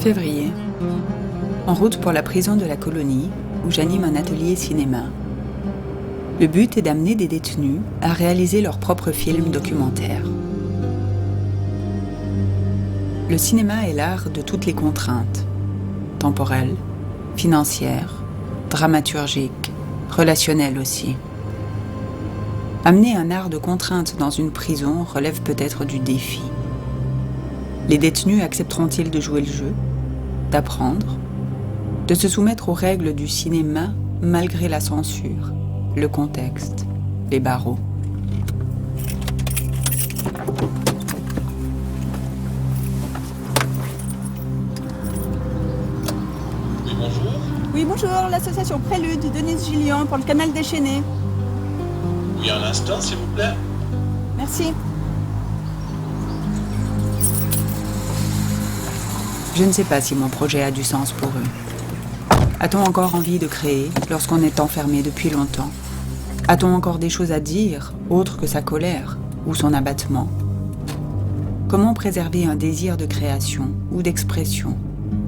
Février. En route pour la prison de la colonie, où j'anime un atelier cinéma. Le but est d'amener des détenus à réaliser leurs propres films documentaires. Le cinéma est l'art de toutes les contraintes, temporelles, financières, dramaturgiques, relationnelles aussi. Amener un art de contrainte dans une prison relève peut-être du défi. Les détenus accepteront-ils de jouer le jeu, d'apprendre, de se soumettre aux règles du cinéma malgré la censure, le contexte, les barreaux? Oui, bonjour. Oui, bonjour, l'association Prélude, Denise Julien pour le canal déchaîné. Oui, un instant, s'il vous plaît. Merci. Je ne sais pas si mon projet a du sens pour eux. A-t-on encore envie de créer lorsqu'on est enfermé depuis longtemps? A-t-on encore des choses à dire, autres que sa colère ou son abattement? Comment préserver un désir de création ou d'expression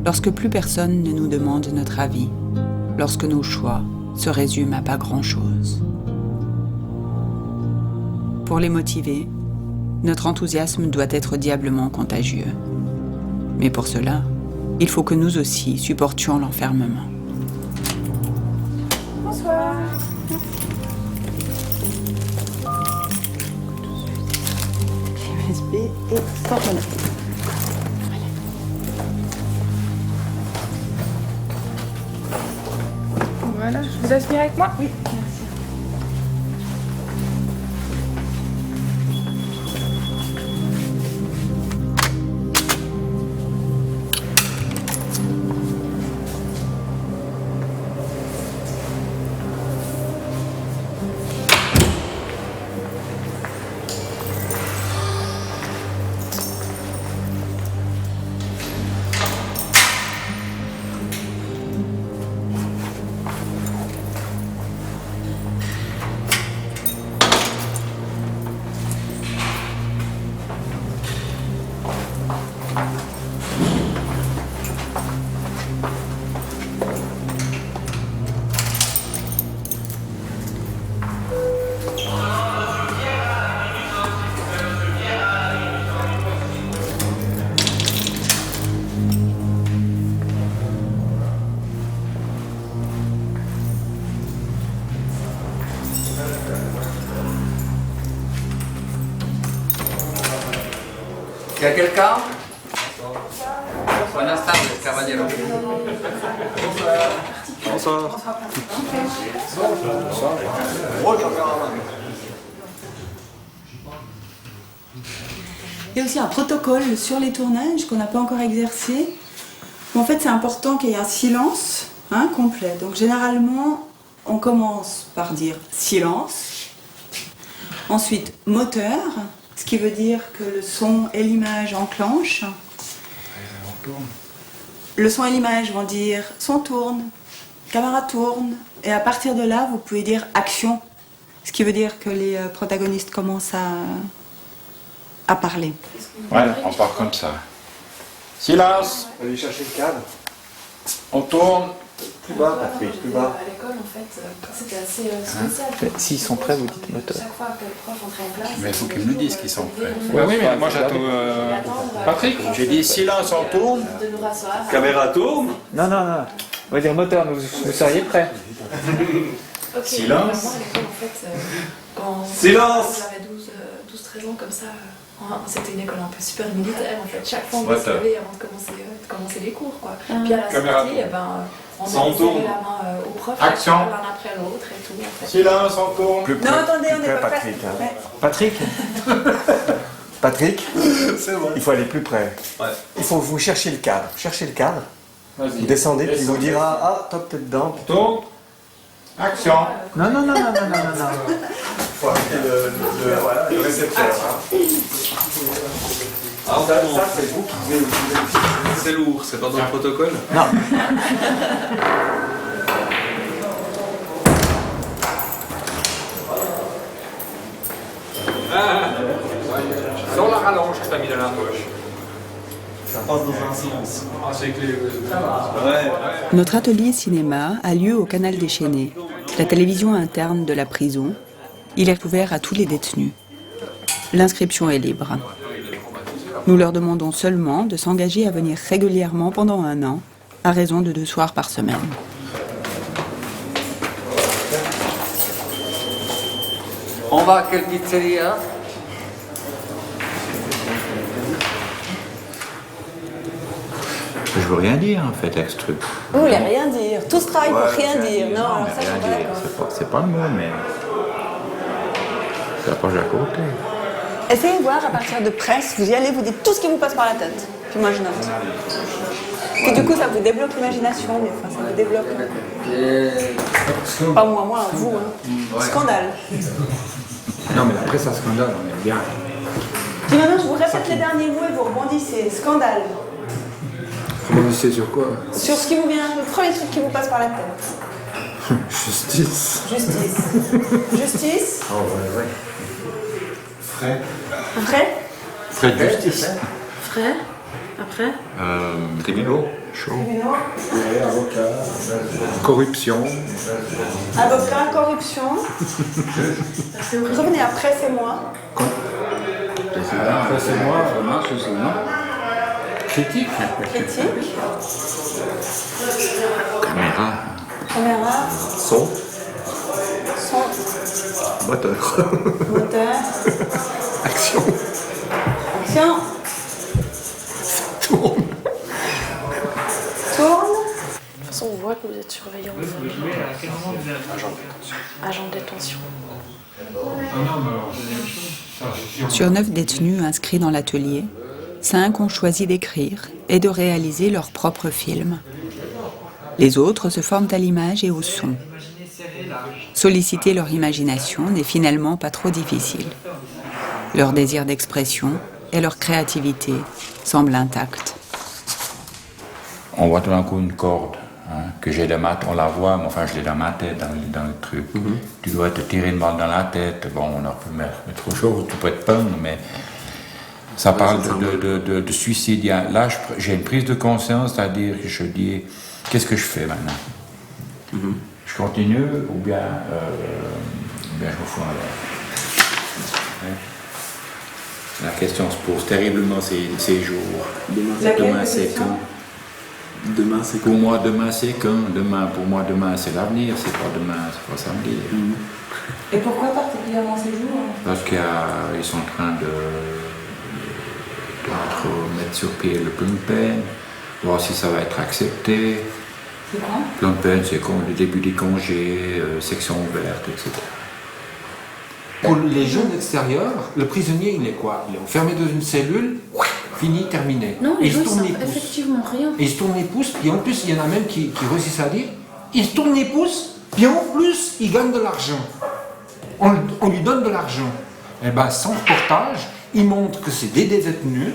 lorsque plus personne ne nous demande notre avis, lorsque nos choix se résument à pas grand-chose? Pour les motiver, notre enthousiasme doit être diablement contagieux. Mais pour cela, il faut que nous aussi supportions l'enfermement. Bonsoir. USB et porte-monnaie. Voilà, je vous laisse venir avec moi. Oui, merci. ¿Y aquel cao? Buenas tardes, caballero. Bonsoir. Il y a aussi un protocole sur les tournages qu'on n'a pas encore exercé. En fait, c'est important qu'il y ait un silence complet. Donc généralement, on commence par dire silence. Ensuite, moteur, ce qui veut dire que le son et l'image enclenchent. Le son et l'image vont dire son tourne, caméra tourne. Et à partir de là, vous pouvez dire action. Ce qui veut dire que les protagonistes commencent à parler. Ouais, on part comme ça. Silence. Allez chercher le cadre. On tourne. Plus bas, Patrick, plus bas. À l'école, en fait, c'était assez spécial. S'ils sont prêts, vous dites moteur. Chaque fois que le prof entrait en classe... Mais il faut qu'ils nous disent qu'ils sont prêts. Oui, mais moi j'attends. Patrick, j'ai dit silence, on tourne. De nous rasseoir. Caméra tourne. Non, non, non. On va dire moteur, vous seriez prêts. Ok, Silence. Moi, à l'école, en fait, quand Silence. j'avais 12-13 ans, comme ça, c'était une école un peu super militaire, en fait. Chaque fois, on devait se lever avant de commencer les cours, quoi. Puis à la Caméra sortie, on Ça, on allait tourne. serrer la main au prof, Action. l'un après l'autre et tout, en fait. Silence, on tourne. Plus près. Non, attendez, on Plus n'est près, pas Patrick. prêts. hein. Ouais. Patrick Patrick, C'est bon. il faut aller plus près. Ouais. Il faut vous chercher le cadre. Cherchez le cadre. Vas-y. Vous descendez, puis il vous dira ah, top, t'es dedans. Tourne. Action. Non, non, non, non, non, non, non. Faut arrêter le récepteur. hein. Ça, c'est vous qui devez C'est lourd, c'est pas dans le protocole? Non. Dans la rallonge que t'as mis dans la poche. ça. passe dans un sens. Notre atelier cinéma a lieu au Canal déchaîné, la télévision interne de la prison. Il est ouvert à tous les détenus. L'inscription est libre. Nous leur demandons seulement de s'engager à venir régulièrement pendant 1 an, à raison de 2 soirs par semaine. On va à quelle pizzeria? Je veux rien dire en fait avec ce truc. Vous voulez rien dire. Tout ce travail pour rien dire. Non, alors mais ça, je rien suis pas dire. d'accord. C'est pas le mot, mais. Ça approche à côté. Essayez de voir à partir de presse, vous y allez, vous dites tout ce qui vous passe par la tête. Puis moi je note. Puis du coup ça vous débloque l'imagination, des fois ça vous débloque. Pas moi, vous. Hein. Scandale. Non, mais après ça scandale, on aime bien. Puis maintenant je vous répète les derniers mots et vous rebondissez. Scandale. Rebondissez sur quoi? Sur ce qui vous vient, le premier truc qui vous passe par la tête. Justice. Justice. Justice. Oh, ouais. Frais. Vrai. Frais de justice. Frais. Après. Tribunaux. Chaud. Tribunaux. Avocat. Corruption. Avocat, corruption. Revenez après, c'est moi. Après, c'est moi. Critique. Critique. Caméra. Caméra. Son. Son. Moteur. Moteur. Action. Action. Tourne. Tourne. De toute façon, on voit que vous êtes surveillant. Agent de détention. Sur 9 détenus inscrits dans l'atelier, 5 ont choisi d'écrire et de réaliser leur propre film. Les autres se forment à l'image et au son. Solliciter leur imagination n'est finalement pas trop difficile. Leur désir d'expression et leur créativité semblent intacts. On voit tout d'un coup une corde que j'ai dans ma tête, on la voit, mais enfin je l'ai dans ma tête, dans le truc. Tu dois te tirer une balle dans la tête, bon on aurait pu mettre autre chose, tu peux être peindre, mais ça parle de suicide. Là j'ai une prise de conscience, c'est-à-dire que je dis, qu'est-ce que je fais maintenant? Je continue ou bien je me fous en l'air. La question se pose terriblement ces jours. Demain c'est quand? Demain, c'est Pour moi, demain, c'est quand? Pour moi, demain, c'est l'avenir, c'est pas demain, c'est pas samedi. Et pourquoi particulièrement ces jours? Parce qu'ils sont en train de mettre sur pied le plan de peine, voir si ça va être accepté. C'est quoi? Plan de peine, c'est le début des congés, section ouverte, etc. Pour les jeunes extérieurs, le prisonnier, il est quoi? Il est enfermé dans une cellule, fini, terminé. Non, les Et gens, il se tourne ils les savent pouces. effectivement rien. Et il se tourne les pouces, et en plus, il y en a même qui réussissent à dire, il se tourne les pouces, puis en plus, il gagne de l'argent. On lui donne de l'argent. Et bien, sans reportage, il montre que c'est des détenus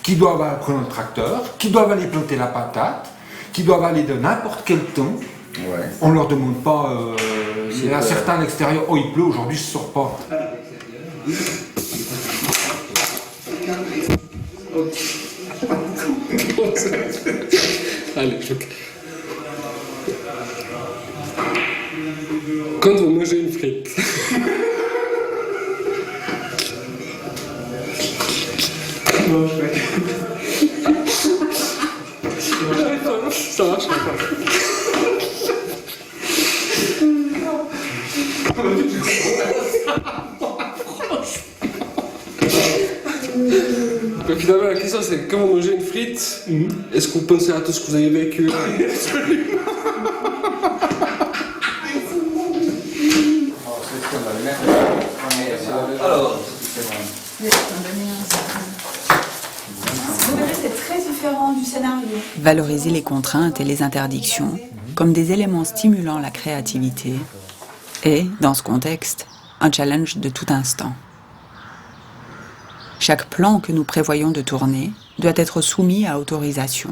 qui doivent aller prendre le tracteur, qui doivent aller planter la patate, qui doivent aller de n'importe quel temps. Ouais. On ne leur demande pas, il y a certains à l'extérieur, oh il pleut, aujourd'hui je ne sors pas. Allez, quand vous mangez une frite, ça marche pas. Donc finalement la question c'est quand vous mangez une frite, est-ce que vous pensez à tout ce que vous avez vécu? Alors, Vous verrez, c'est très différent du scénario. Valoriser les contraintes et les interdictions comme des éléments stimulant la créativité est, dans ce contexte, un challenge de tout instant. Chaque plan que nous prévoyons de tourner doit être soumis à autorisation.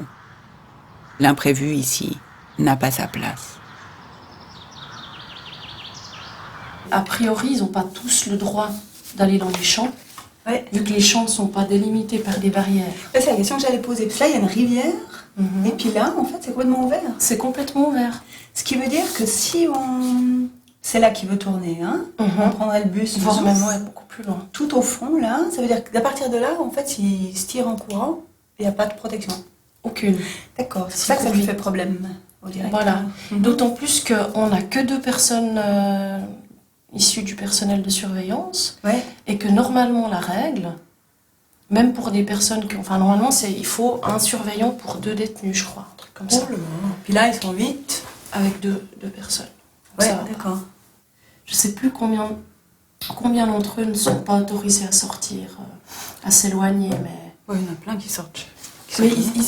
L'imprévu ici n'a pas sa place. A priori, ils n'ont pas tous le droit d'aller dans les champs. Ouais. Vu que les champs ne sont pas délimités par des barrières. C'est la question que j'allais poser. Parce que là, il y a une rivière, et puis là, en fait, c'est complètement ouvert. C'est complètement ouvert. Ce qui veut dire que si on... C'est là qu'il veut tourner, hein. On prendrait le bus. Voire même beaucoup plus loin. Tout au fond, là, ça veut dire qu'à partir de là, en fait, s'il se tire en courant, il n'y a pas de protection. Aucune. D'accord, c'est ça que ça lui fait problème au directeur. Voilà. D'autant plus qu'on n'a que 2 personnes issues du personnel de surveillance. Ouais. Et que normalement, la règle, même pour des personnes qui... Enfin, normalement, il faut un surveillant pour 2 détenus, je crois. Un truc comme ça. Puis là, ils sont 8. Avec deux personnes. Ouais, ça va. d'accord. Je sais plus combien d'entre eux ne sont pas autorisés à sortir, à s'éloigner, mais... Oui, il y en a plein qui sortent. Mais ils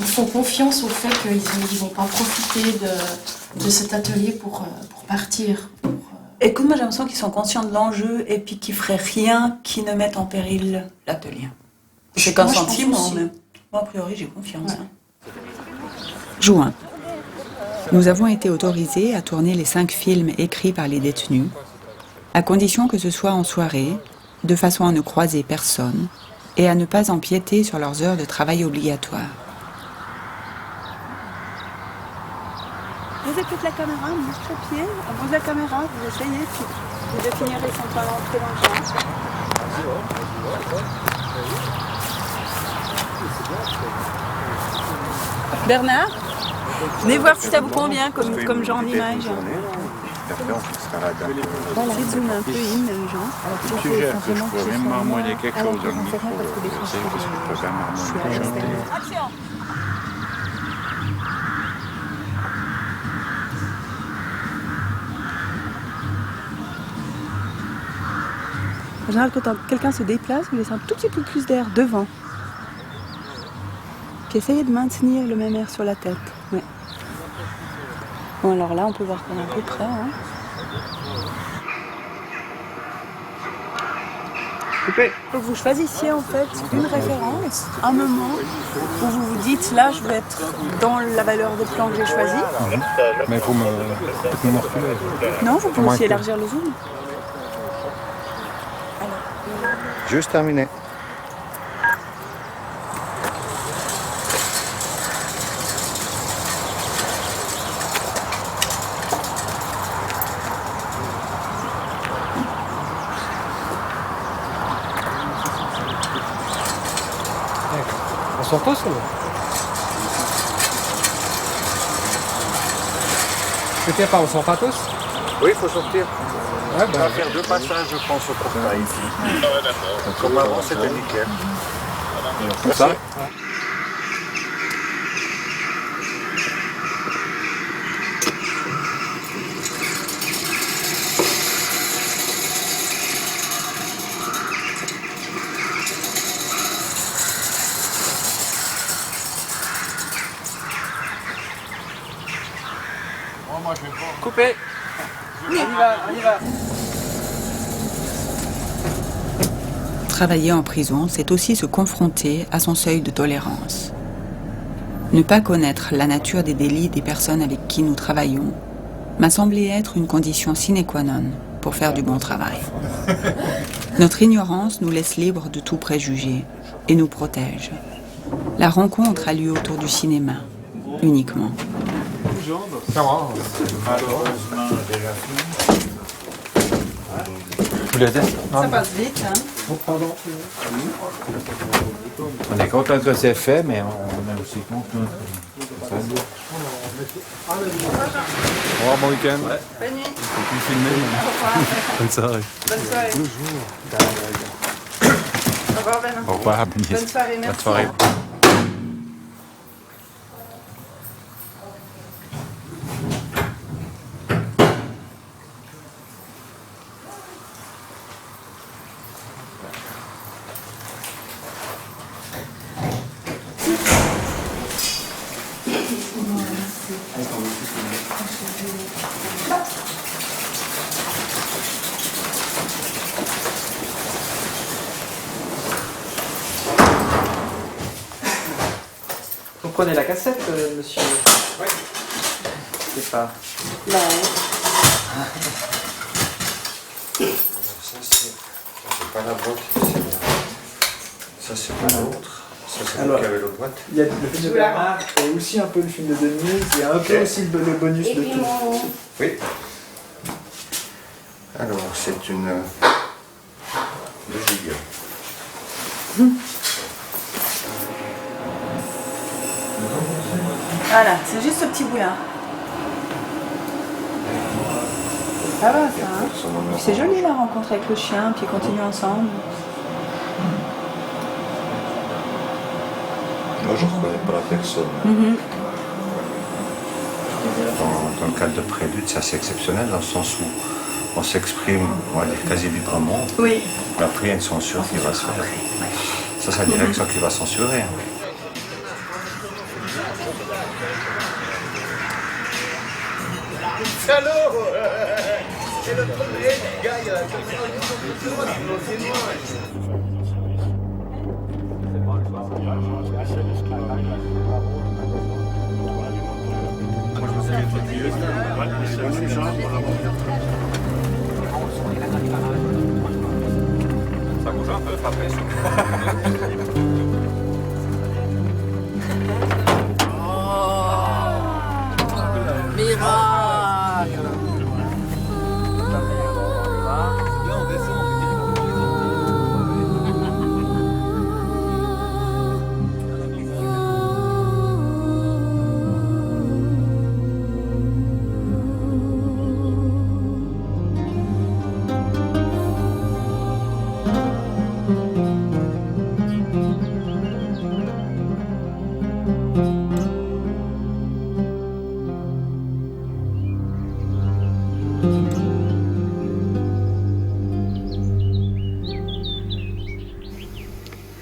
font confiance au fait qu'ils ne vont pas profiter de cet atelier pour partir. Écoute, moi j'ai l'impression qu'ils sont conscients de l'enjeu et puis qu'ils feraient rien qui ne mette en péril l'atelier. C'est qu'un sentiment, mais moi a priori j'ai confiance. Ouais. Juin. Nous avons été autorisés à tourner les 5 films écrits par les détenus, à condition que ce soit en soirée, de façon à ne croiser personne et à ne pas empiéter sur leurs heures de travail obligatoires. Vous écoutez la caméra, marche-pied, on pose la caméra, vous essayez, puis vous définirez sans pas entrer dans le champ. Bernard, venez voir si ça vous convient comme genre d'image. Voilà, c'est zoom un peu in, Jean. Je suggère que je pourrais même marmonner quelque chose dans le micro. Je sais que je peux pas marmonner chanter. Action! En général, quand quelqu'un se déplace, vous laissez un tout petit peu plus d'air devant. Puis essayez de maintenir le même air sur la tête. Ouais. Bon, alors là, on peut voir qu'on est à peu près. Hein. Donc vous choisissiez en fait une référence, un moment où vous vous dites là, je veux être dans la valeur de plan que j'ai choisi. Mais il faut me reculer. Non, vous pouvez aussi élargir le zoom. Juste terminé. On sort tous ou Peut-être pas, on sort pas tous? Oui, il faut sortir. Ouais, On va faire 2 passages, je pense, au portail ici. Donc, comme avant, c'était nickel. Comme ça? Coupé. On y va. Travailler en prison, c'est aussi se confronter à son seuil de tolérance. Ne pas connaître la nature des délits des personnes avec qui nous travaillons m'a semblé être une condition sine qua non pour faire du bon travail. Notre ignorance nous laisse libres de tout préjugé et nous protège. La rencontre a lieu autour du cinéma, uniquement. Ça va. Vous l'avez dit? Ça passe vite, hein. Oh, pardon. On est content que c'est fait, mais on est aussi content que ça dure. Au revoir, bon week-end. Bonne nuit. Faut plus filmer. Bonne soirée. Bonne soirée. Bonjour. Au revoir, Bernard. Au revoir, Bonne soirée, merci. Bonne soirée. Vous prenez la cassette, monsieur? Oui. C'est pas. Non. Ça, c'est pas la boîte. Ça c'est pour l'autre. Ça c'est Alors, le l'autre boîte. Il y a le film de Bernard et aussi un peu le film de Denise. Il y a un peu aussi le bonus de tout. Oui. Alors c'est une 2 gigas. Voilà, c'est juste ce petit bout-là. Ça va, ça, hein. Puis c'est joli la rencontre avec le chien, puis ils continuent ensemble. Moi je ne reconnais pas la personne. Dans le cadre de Prélude, c'est assez exceptionnel dans le sens où on s'exprime, on va dire quasi librement. Oui. Mais après il y a une censure qui va se faire. Ça c'est la direction qui va censurer. Alors, c'est le premier gars, il a ça bouge un peu, frapper sur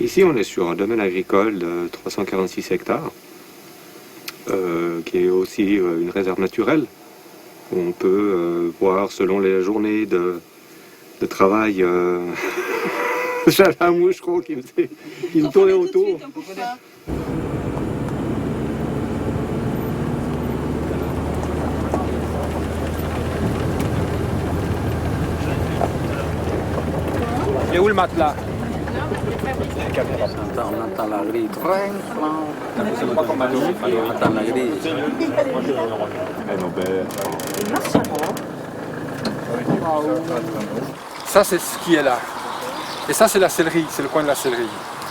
Ici, on est sur un domaine agricole de 346 hectares, qui est aussi une réserve naturelle. Où on peut voir, selon les journées de travail, j'avais un moucheron qui me tournait autour. Il est où le matelas? On entend la grille. On entend la grille. Ça, c'est ce qui est là. Et ça, c'est la céleri, c'est le coin de la céleri.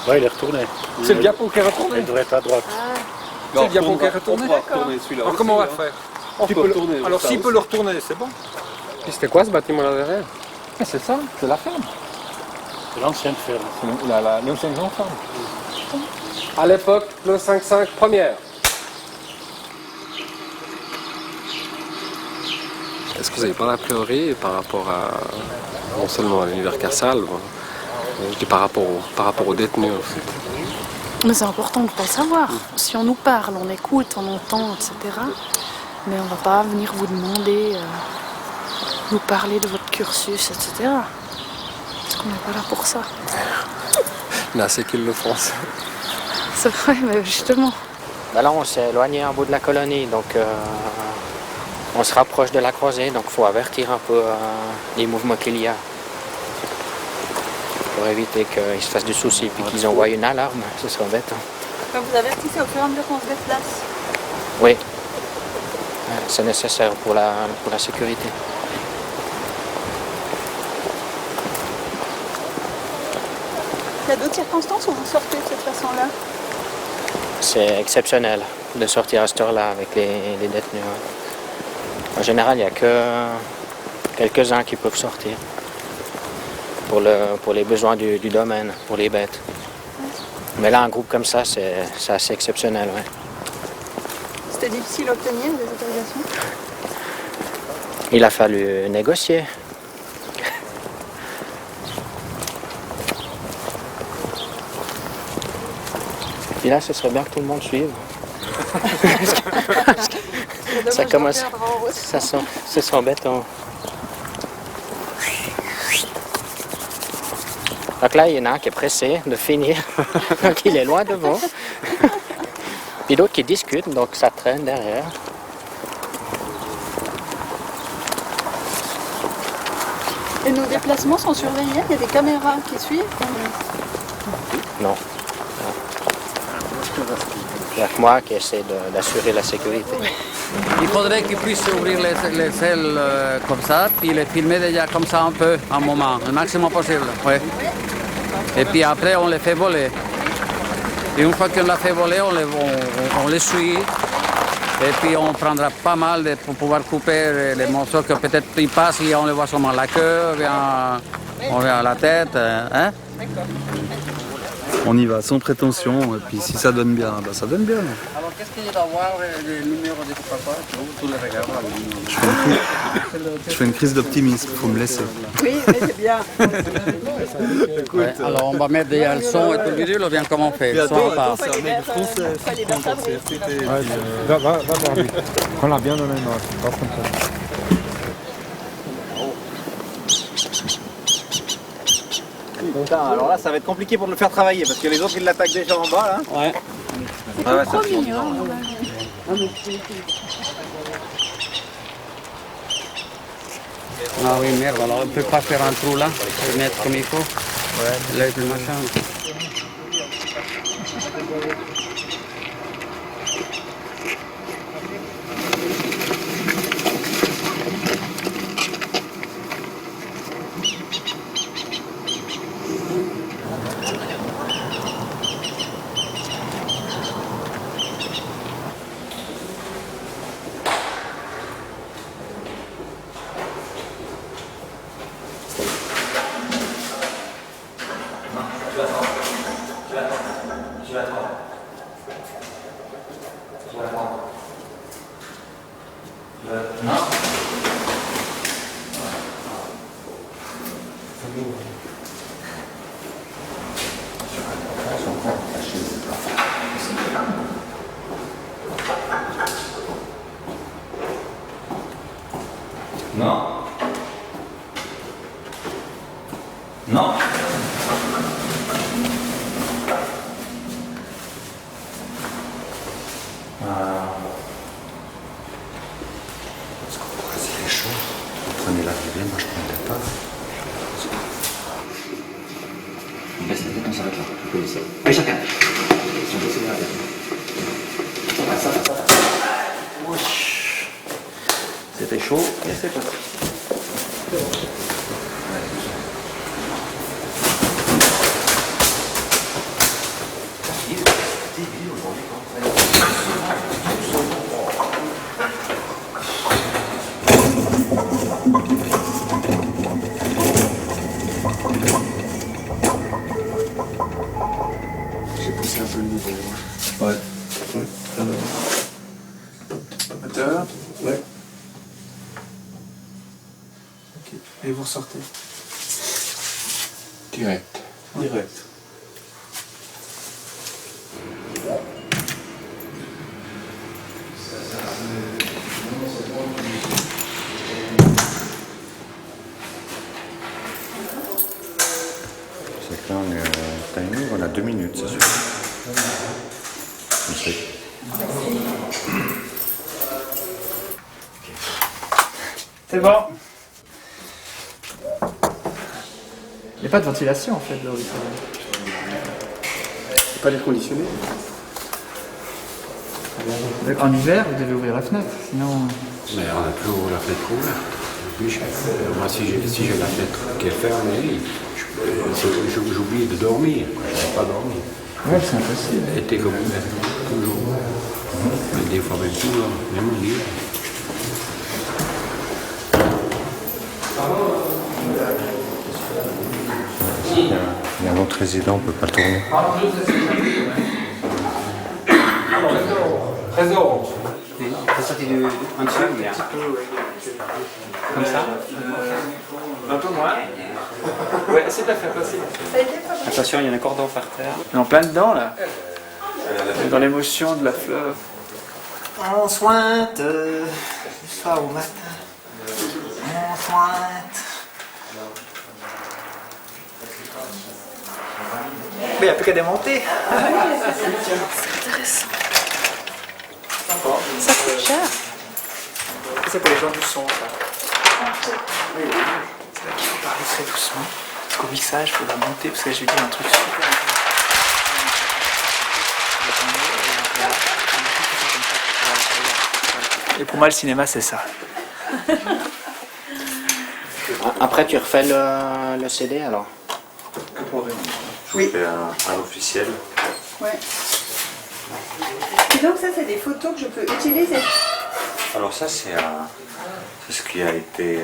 Oui, il est retourné. C'est le diapo qui est retourné? Il devrait être à droite. C'est le diapo qui est retourné? On peut retourner celui-là. Alors comment on va faire? On peut retourner. Alors s'il peut le retourner, c'est bon. Puis c'était quoi ce bâtiment là derrière? C'est ça, c'est la ferme. C'est l'ancienne ferme. L'ancienne grande ferme. À l'époque, le 5-5 première. Est-ce que vous n'avez pas a priori par rapport à, non seulement à l'univers carcéral, mais par rapport aux détenus en fait? Mais c'est important de ne pas le savoir. Si on nous parle, on écoute, on entend, etc. Mais on ne va pas venir vous demander, nous parler de votre cursus, etc. Parce qu'on n'est pas là pour ça. Là, c'est qu'ils le font. C'est vrai, mais justement. Ben là, on s'est éloigné un bout de la colonie, donc on se rapproche de la croisée, donc il faut avertir un peu les mouvements qu'il y a. Pour éviter qu'ils se fassent du souci puis qu'ils envoient une alarme, ce serait bête. Quand vous avertissez au fur et à mesure qu'on se déplace? Oui, c'est nécessaire pour la sécurité. Il y a d'autres circonstances où vous sortez de cette façon-là? C'est exceptionnel de sortir à cette heure-là avec les détenus. Ouais. En général, il n'y a que quelques-uns qui peuvent sortir pour les besoins du domaine, pour les bêtes. Mais là, un groupe comme ça, c'est assez exceptionnel. Ouais. C'était difficile à obtenir des autorisations? Il a fallu négocier. Et là, ce serait bien que tout le monde suive. Ça commence. Ça sent embêtant. Donc là, il y en a un qui est pressé de finir, donc il est loin devant. Puis d'autres qui discutent, donc ça traîne derrière. Et nos déplacements sont surveillés? Il y a des caméras qui suivent? Non. Il n'y a que moi qui essaie d'assurer la sécurité. Il faudrait qu'ils puissent ouvrir les ailes comme ça, puis les filmer déjà comme ça un peu, un moment, le maximum possible. Ouais. Et puis après, on les fait voler. Et une fois qu'on l'a fait voler, on les suit. Et puis on prendra pas mal pour pouvoir couper les morceaux que peut-être ils passent et on les voit seulement la queue, on vient à la tête. Hein? On y va sans prétention, et puis si ça donne bien, bah ça donne bien. Alors qu'est-ce qu'il y a d'avoir le numéro de papa? Tous les regards. Je fais une crise d'optimisme, il faut me laisser. Oui, mais c'est bien. Ouais, alors on va mettre déjà le son et tout le vidéo, ou bien comment on fait? Son à part. C'est un mec français, Va voir lui. Prends-la bien dans les mains, pas comme ça. Alors là, ça va être compliqué pour le faire travailler parce que les autres ils l'attaquent déjà en bas là. Ouais. C'est trop mignon. Ah oui, merde, alors on ne peut pas faire un trou là, et mettre comme il faut. Ouais. Là, le machin. Non. Non. C'est les choses. Vous prenez l'arrivée, moi je prendrai pas. On baisse la tête, on s'arrête là. Allez, chacun. C'était chaud et c'est parti. J'ai poussé un peu le niveau. Ouais. Moteur. Ouais. Ok. Et vous ressortez. Direct. Direct. C'est que là on est timing, on a 2 minutes, c'est sûr. C'est bon. Il n'y a pas de ventilation en fait là où il travaille. C'est pas l'air conditionné. En hiver, vous devez ouvrir la fenêtre, sinon. Mais on a toujours la fenêtre ouverte. Moi, si j'ai la fenêtre qui est fermée, j'oublie de dormir. Je ne vais pas dormir. Ouais, c'est impossible. Été comme toujours. Mais des fois, même tout, même en hiver. Il y a un autre résident, on ne peut pas tourner. Trésor. T'es sorti en dessous ou bien? Comme ça? Un peu moins. Ouais, essaye de la faire passer. Attention, il y a un cordon par terre. On est en plein dedans là. On est dans l'émotion de la fleur. On sointe du soir au matin. On sointe. Mais il n'y a plus qu'à démonter. C'est intéressant. Ça coûte cher. C'est pour les gens du son, ça. C'est là qu'il faut parler très doucement. Parce qu'au mixage, il faut la monter, parce que je vais dire un truc super. Et pour moi, le cinéma, c'est ça. Après, tu refais le CD alors? Je fais un officiel. Ouais. Et donc ça, c'est des photos que je peux utiliser. Alors ça, c'est ce qui a été...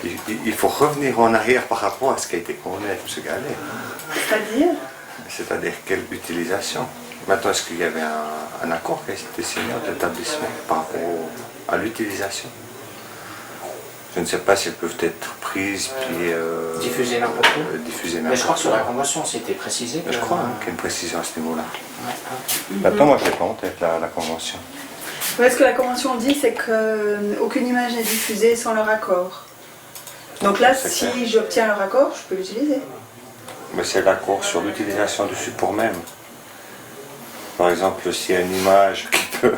il faut revenir en arrière par rapport à ce qui a été condamné avec M. Gallet. C'est-à-dire? C'est-à-dire quelle utilisation. Maintenant, est-ce qu'il y avait un accord qui a été signé entre l'établissement par rapport à l'utilisation? Je ne sais pas si elles peuvent être prises puis... diffusées n'importe où. Diffusées Mais je crois que sur la convention, c'était précisé. Je crois qu'il y a une précision à ce niveau-là. Maintenant, moi, je l'ai pas en tête, la convention. Ouais, ce que la convention dit, c'est qu'aucune image n'est diffusée sans leur accord. Donc là, si j'obtiens leur accord, je peux l'utiliser. Mais c'est l'accord sur l'utilisation du support même. Par exemple, s'il y a une image qui peut...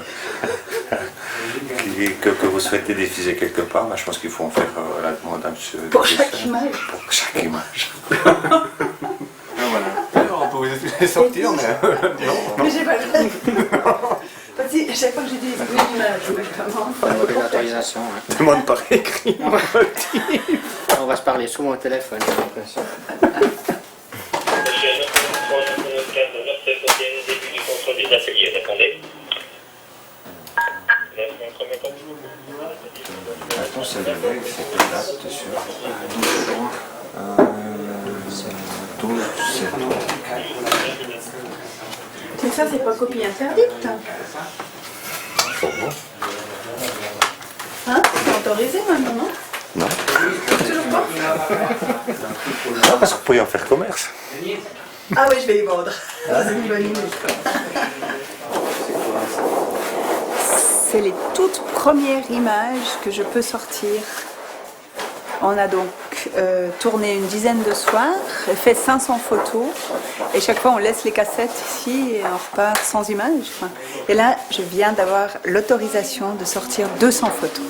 que vous souhaitez diffuser quelque part, je pense qu'il faut en faire la demande à monsieur. Pour chaque image. Pour chaque image. Voilà. On peut vous les sortir, mais non. Mais j'ai pas le droit. Parce que à chaque fois que j'ai dit une image, Il faut une autorisation. Hein. Demande par écrit. On va se parler souvent au téléphone, j'ai l'impression. Début du contrôle des ateliers, répondez. Maintenant, c'est le règle, c'est que date dessus. 12, Mais ça, c'est pas copie interdite. Pour vous? Hein? C'est autorisé maintenant, non? Non. Toujours pas? Non, parce que vous pourriez en faire commerce. Ah oui, je vais y vendre. C'est une bonne idée. C'est les toutes premières images que je peux sortir. On a donc tourné une dizaine de soirs, fait 500 photos, et chaque fois on laisse les cassettes ici et on repart sans images. Et là, je viens d'avoir l'autorisation de sortir 200 photos.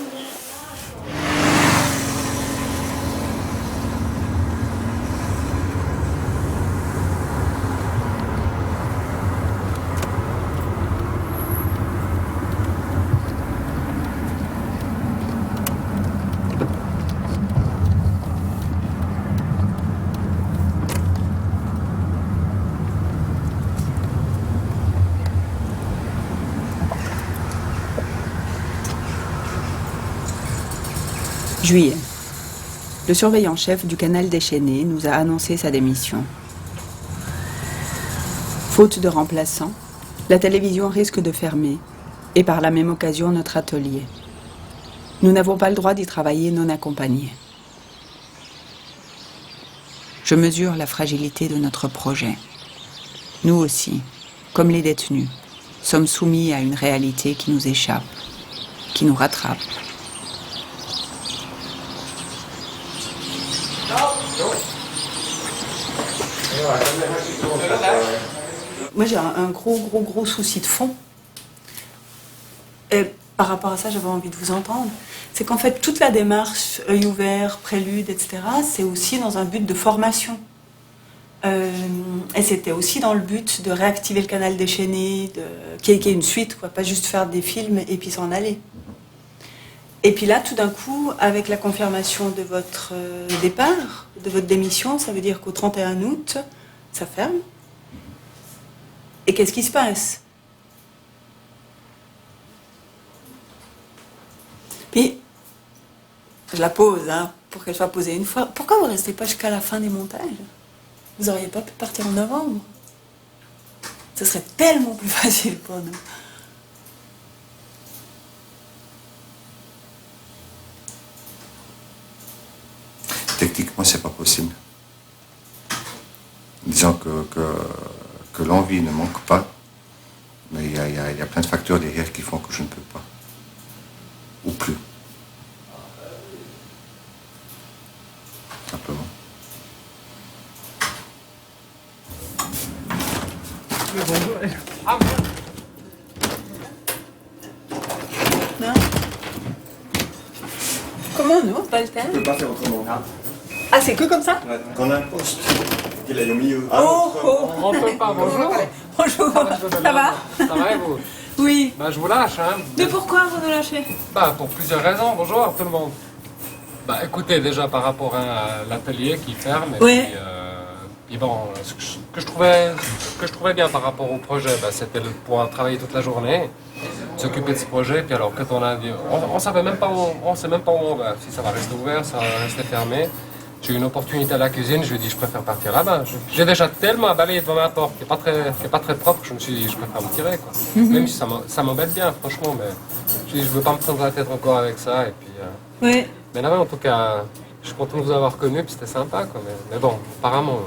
Juillet. Le surveillant-chef du canal déchaîné nous a annoncé sa démission. Faute de remplaçant, la télévision risque de fermer, et par la même occasion notre atelier. Nous n'avons pas le droit d'y travailler non accompagnés. Je mesure la fragilité de notre projet. Nous aussi, comme les détenus, sommes soumis à une réalité qui nous échappe, qui nous rattrape. Moi j'ai un gros souci de fond. Et par rapport à ça, j'avais envie de vous entendre. C'est qu'en fait, toute la démarche œil ouvert, prélude, etc., c'est aussi dans un but de formation. Et c'était aussi dans le but de réactiver le canal déchaîné, qui est une suite, quoi, pas juste faire des films et puis s'en aller. Et puis là, tout d'un coup, avec la confirmation de votre départ, de votre démission, ça veut dire qu'au 31 août, ça ferme. Et qu'est-ce qui se passe? Puis, je la pose, hein, pour qu'elle soit posée une fois. Pourquoi vous ne restez pas jusqu'à la fin des montages? Vous n'auriez pas pu partir en novembre? Ce serait tellement plus facile pour nous. Techniquement, c'est pas possible. Disons que l'envie ne manque pas, mais il y a plein de facteurs derrière qui font que je ne peux pas. Ou plus. Simplement. Non. Comment nous, pas le temps? Je ne peux pas faire autrement. Ah, c'est que comme ça? Quand on a un poste, il est au milieu. Oh, oh. On rentre pas, bonjour. Bonjour, ça va? Ça va et vous? Oui. Bah, je vous lâche, hein. Mais pourquoi vous nous lâchez? Bah, pour plusieurs raisons. Bonjour tout le monde. Bah, écoutez, déjà par rapport à l'atelier qui ferme, et Ouais. puis bon, ce que je trouvais bien par rapport au projet, bah, c'était de pouvoir travailler toute la journée, s'occuper de ce projet, puis alors quand on a dit, on savait même pas où, on sait même pas où on va, si ça va rester ouvert, ça va rester fermé. J'ai eu une opportunité à la cuisine, je lui ai dit je préfère partir là-bas. J'ai déjà tellement à balayer devant ma porte qui est pas très propre, je me suis dit je préfère me tirer, quoi. Même si ça m'embête bien, franchement, mais je veux pas me prendre la tête encore avec ça, et puis... Oui. Mais là, en tout cas, je suis content de vous avoir connu, puis c'était sympa, quoi. Mais bon, apparemment,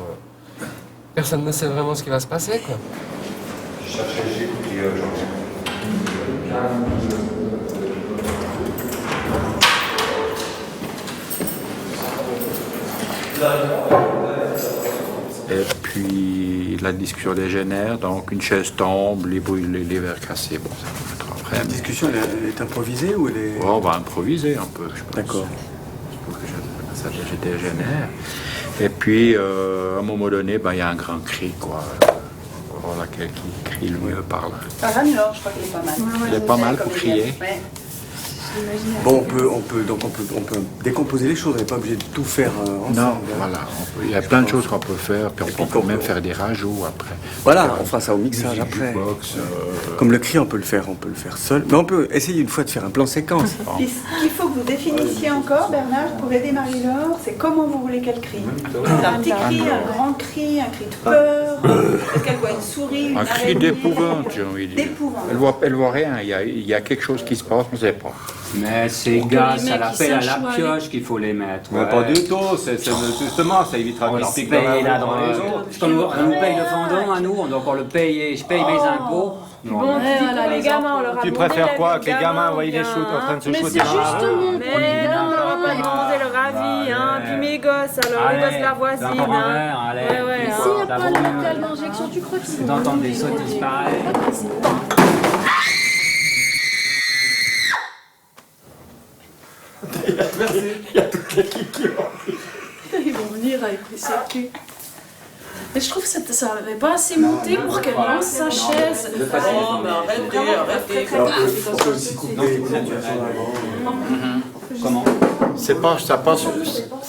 personne ne sait vraiment ce qui va se passer, quoi. Je cherchais Gilles qui aujourd'hui. Et puis la discussion dégénère, donc une chaise tombe, les verres cassés, bon, ça peut être après. La discussion, elle est improvisée ou elle est... Ouais, on va improviser un peu, je pense. D'accord. Ça dégénère. Et puis, à un moment donné, il y a un grand cri, quoi. Voilà, quelqu'un qui crie le mieux par là. Anne-Laure, je crois qu'il est pas mal. Il est pas mal pour crier. Ouais. Bon, on peut décomposer les choses, on n'est pas obligé de tout faire ensemble. Non, voilà. Il y a plein de choses qu'on peut faire, puis on peut même faire des rajouts après. Voilà, on fera ça au mixage après. Comme le cri, on peut le faire seul. Mais on peut essayer une fois de faire un plan séquence. Puis, ce qu'il faut que vous définissiez encore, Bernard, pour aider Marie-Laure, c'est comment vous voulez qu'elle crie. Un petit cri, un grand cri, un cri de peur, est-ce qu'elle voit une souris, une Un cri araignée, d'épouvante, j'ai envie de dire. Elle voit rien, il y a quelque chose qui se passe, on ne sait pas. Mais c'est grâce à l'appel à la pioche qu'il faut les mettre. Mais pas du tout, c'est justement, ça évitera On de se piquer paye là dans les les autres. Parce qu'on nous paye le fendon à nous, on doit encore le payer. Je paye mes impôts. Bon, voilà, les gamins, on leur a Tu demandé préfères la quoi vie que les de gamins, gamin, voyez les bien, shoots en train de se mais shooter c'est dans la juste rue. mon Mais non, ils demandaient leur avis, hein. Puis mes gosses, alors les gosses de la voisine, hein. Ouais, ouais. S'il n'y a pas le local d'injection, tu crois qu'ils C'est d'entendre des sottises pareilles. Il y a toute l'équipe qui va. Ils vont venir avec les circuits. Mais je trouve que ça n'avait pas assez monté pour qu'elle lance sa chaise. Oh, mais arrêtez. On peut aussi couper. Comment? Ça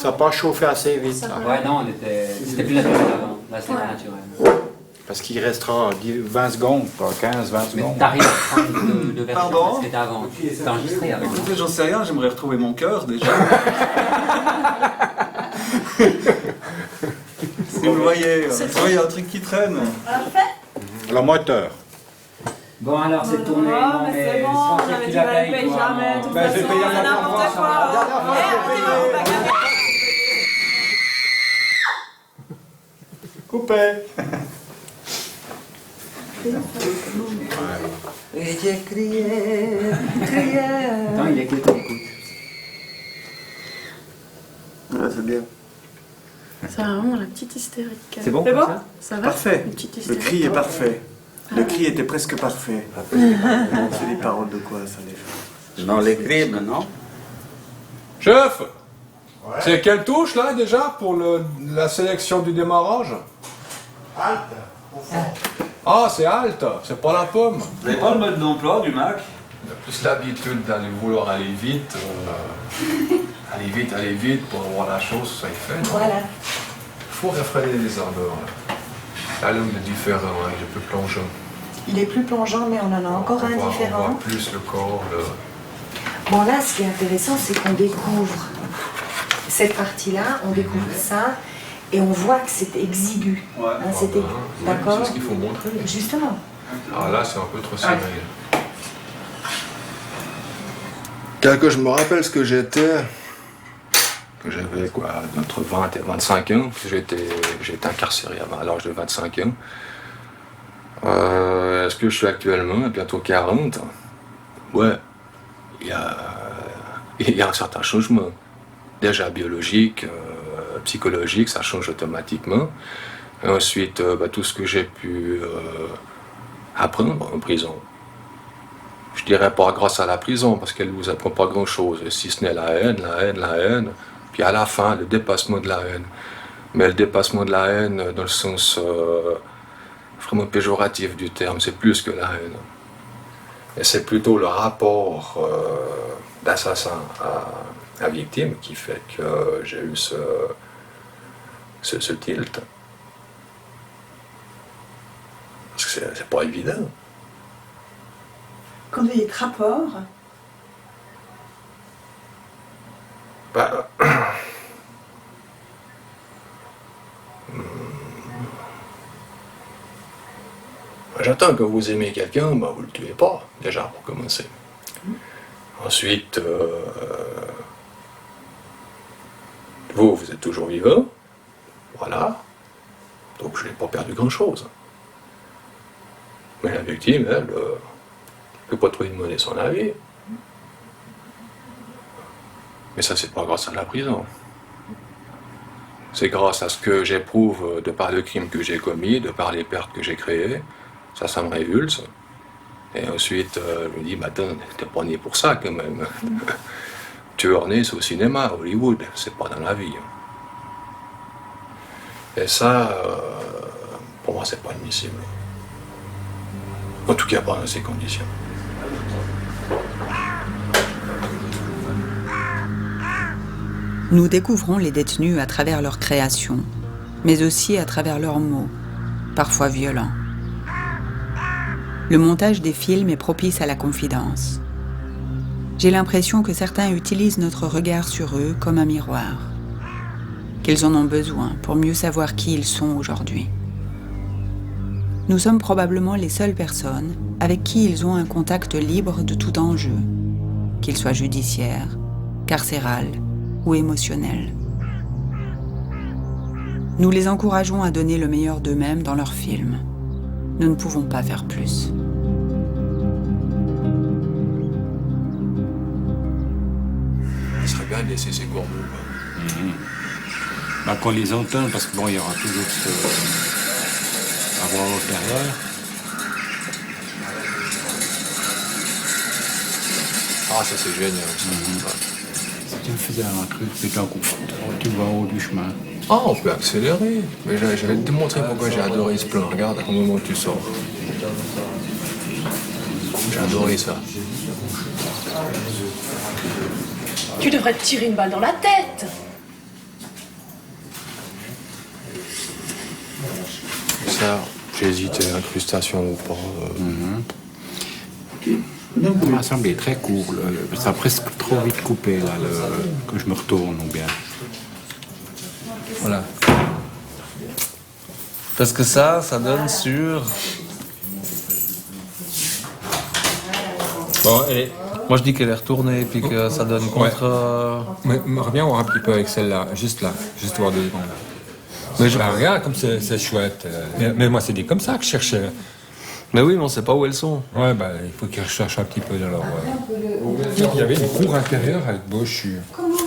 n'a pas chauffé assez vite. Ouais, non, c'était plus naturel avant. Là, c'était pas naturel. Parce qu'il restera 20 secondes, pas 15, 20 Mais secondes. t'arrives à prendre de version Pardon? parce que t'es avant. T'es enregistré avant. Écoutez, j'en sais rien, j'aimerais retrouver mon cœur déjà. Si vous voyez, il y a un truc qui traîne. Le moteur. Bon, alors c'est tourné. Oh, mais c'est bon, on avait dit qu'elle ne paye jamais. De toute façon, c'est n'importe quoi. Coupé. Et j'ai crié. Attends, il écoute, il écoute. Ouais, c'est bien. C'est vraiment la petite hystérique. C'est bon C'est comme bon ça Ça va Parfait. Une petite Le hystérique. cri est parfait. Le cri était presque parfait. C'est des paroles de quoi ça déjà? Non, les cris maintenant. Chef, c'est quelle touche là déjà pour la sélection du démarrage? Halte, au fond. Ah, c'est halte, c'est pas la pomme. Vous n'avez pas le mode d'emploi du Mac? On a plus l'habitude d'aller vouloir aller vite. Aller vite pour voir la chose, ça y fait. Non? Voilà. Il faut réfréner les ardeurs. Là, l'homme est différent, hein, il est plus plongeant. Il est plus plongeant, mais on en a encore un On voit différent. plus le corps. Bon, là, ce qui est intéressant, c'est qu'on découvre cette partie-là, on découvre ça, et on voit que c'est exigu. Hein, c'était, d'accord? C'est ce qu'il faut montrer. Justement. Alors là, c'est un peu trop serré. Que je me rappelle ce que j'étais. J'avais quoi, entre 20 et 25 ans. J'ai été incarcéré à l'âge de 25 ans. Est-ce que je suis actuellement à bientôt 40? Ouais. Il y a un certain changement. Déjà biologique, psychologique, ça change automatiquement. Et ensuite, tout ce que j'ai pu apprendre en prison. Je dirais pas grâce à la prison, parce qu'elle ne vous apprend pas grand-chose, si ce n'est la haine. Puis à la fin, le dépassement de la haine. Mais le dépassement de la haine dans le sens vraiment péjoratif du terme, c'est plus que la haine. Et c'est plutôt le rapport d'assassin à victime qui fait que j'ai eu ce tilt. Parce que c'est pas évident. Quand il y a des rapports, j'attends que vous aimez quelqu'un, vous ne le tuez pas, déjà, pour commencer. Ensuite, vous êtes toujours vivant, voilà, donc je n'ai pas perdu grand-chose. Mais la victime, elle, ne peut pas trop demander son avis. Mais ça, c'est pas grâce à la prison. C'est grâce à ce que j'éprouve de par le crime que j'ai commis, de par les pertes que j'ai créées. Ça me révulse. Et ensuite, je me dis, attends, t'es pas né pour ça quand même. Tueur né, c'est au cinéma, Hollywood, c'est pas dans la vie. Et ça, pour moi, c'est pas admissible. En tout cas, pas dans ces conditions. Nous découvrons les détenus à travers leur création, mais aussi à travers leurs mots, parfois violents. Le montage des films est propice à la confidence. J'ai l'impression que certains utilisent notre regard sur eux comme un miroir, qu'ils en ont besoin pour mieux savoir qui ils sont aujourd'hui. Nous sommes probablement les seules personnes avec qui ils ont un contact libre de tout enjeu, qu'il soit judiciaire, carcéral ou émotionnel. Nous les encourageons à donner le meilleur d'eux-mêmes dans leurs films. Nous ne pouvons pas faire plus. Il serait bien de laisser ces corbeaux. Qu'on les entend, parce que bon, il y aura toujours ce... à voir derrière. Ah, ça c'est génial. Ça. Si tu me faisais un truc, c'est qu'un coup, tu vas au haut du chemin. Ah, on peut accélérer. Mais je vais te démontrer pourquoi j'ai adoré ce plan. Regarde, au moment où tu sors. J'ai adoré ça. Tu devrais te tirer une balle dans la tête. Ça, j'ai hésité, incrustation ou pas. Ça m'a semblé très court. Ça a presque trop vite coupé, là, que je me retourne ou bien. Voilà. Parce que ça donne sur... Bon, et moi je dis qu'elle est retournée et puis que ça donne contre... Mais reviens voir un petit peu avec celle-là, juste voir 2 secondes. Mais regarde comme c'est chouette. Mais moi c'est dit comme ça que je cherchais. Mais oui, mais on sait pas où elles sont. Ouais, il faut qu'ils recherchent un petit peu dans leur... Il y avait une cour intérieure avec Bochu.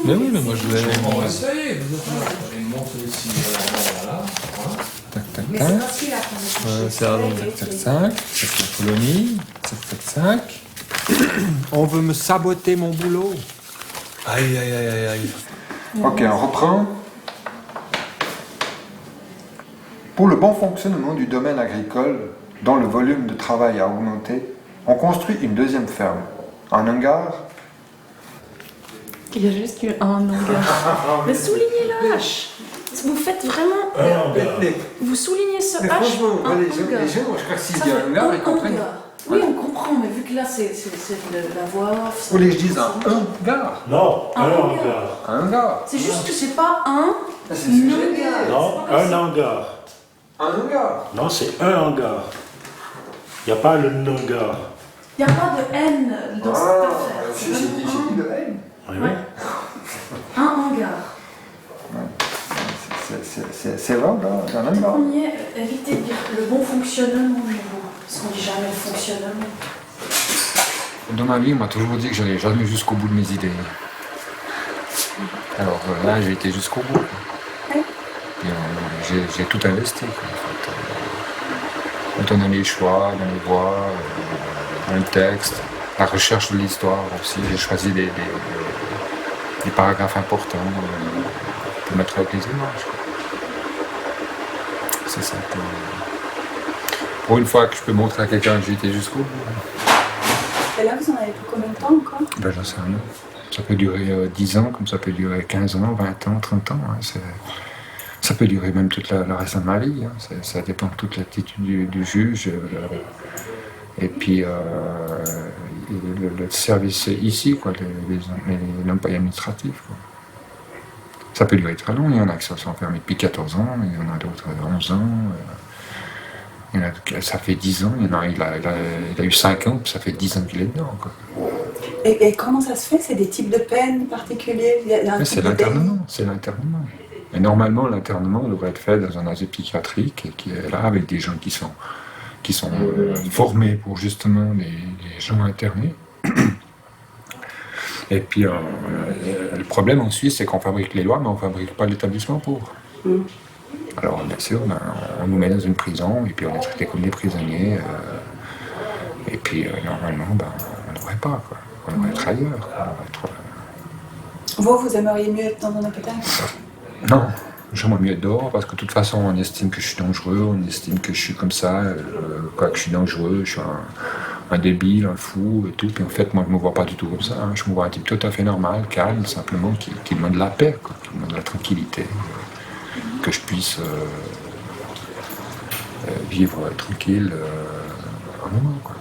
Mais oui, mais moi je voulais... Tac, tac, tac. C'est à Londres. 775, c'est la colonie. 775. On veut me saboter mon boulot. Aïe, aïe, aïe, aïe, aïe. Ok, on reprend. Pour le bon fonctionnement du domaine agricole, dont le volume de travail a augmenté, on construit une deuxième ferme. Un hangar. Il y a juste eu un hangar. Mais soulignez le H. Vous faites vraiment... Vous soulignez ce H. Franchement, un les gens, hangar. je crois que s'ils Ça disent fait un hangar, ils comprennent. hangar. Oui, on comprend, mais vu que là, c'est de la voix off. Vous voulez que je dise un hangar? Non, un hangar. Un hangar. C'est juste que c'est pas un hangar. Non, un hangar. Un hangar? Non, c'est un hangar. Il n'y a pas le hangar. Il n'y a pas de N dans cette affaire. J'ai dit le N. Oui, oui. Un hangar. C'est vrai, un hangar. Premier, évitez de dire le bon fonctionnement du mot. Parce qu'on dit jamais le fonctionnement. Dans ma vie, on m'a toujours dit que j'allais jamais jusqu'au bout de mes idées. Alors là, j'ai été jusqu'au bout. Et, j'ai tout investi. En fait. Dans les choix, dans les voix, dans le texte, la recherche de l'histoire aussi. J'ai choisi des paragraphes importants pour mettre avec les images. C'est ça. Pour une fois que je peux montrer à quelqu'un que j'ai été jusqu'au bout. Et là, vous en avez pour combien de temps encore? Ben, j'en sais rien. Ça peut durer 10 ans, comme ça peut durer 15 ans, 20 ans, 30 ans. Hein. Ça peut durer même toute le reste de ma vie. Hein. Ça dépend de toute l'attitude du juge. Et puis, le service ici, quoi, l'employé administratif. Quoi. Ça peut durer très long. Il y en a qui sont enfermés depuis 14 ans, il y en a d'autres 11 ans. Ça fait 10 ans, il a eu 5 ans, puis ça fait 10 ans qu'il est dedans. Quoi. Et comment ça se fait? C'est des types de peines particuliers? C'est l'internement. Et normalement, l'internement devrait être fait dans un asile psychiatrique et qui est là avec des gens qui sont formés pour justement les gens internés. Et puis, le problème en Suisse, c'est qu'on fabrique les lois, mais on ne fabrique pas l'établissement pour. Alors, bien sûr, on nous met dans une prison, et puis on est traités comme des prisonniers. Et puis, normalement, on ne devrait pas, quoi. On devrait être ailleurs. Vous aimeriez mieux être dans un hôpital? Non, j'aimerais mieux être dehors, parce que de toute façon, on estime que je suis dangereux, on estime que je suis comme ça, que je suis dangereux, je suis un débile, un fou et tout. Puis en fait, moi, je ne me vois pas du tout comme ça. Hein. Je me vois un type tout à fait normal, calme, simplement, qui demande la paix, quoi, qui demande la tranquillité. Que je puisse vivre tranquille un moment. Quoi.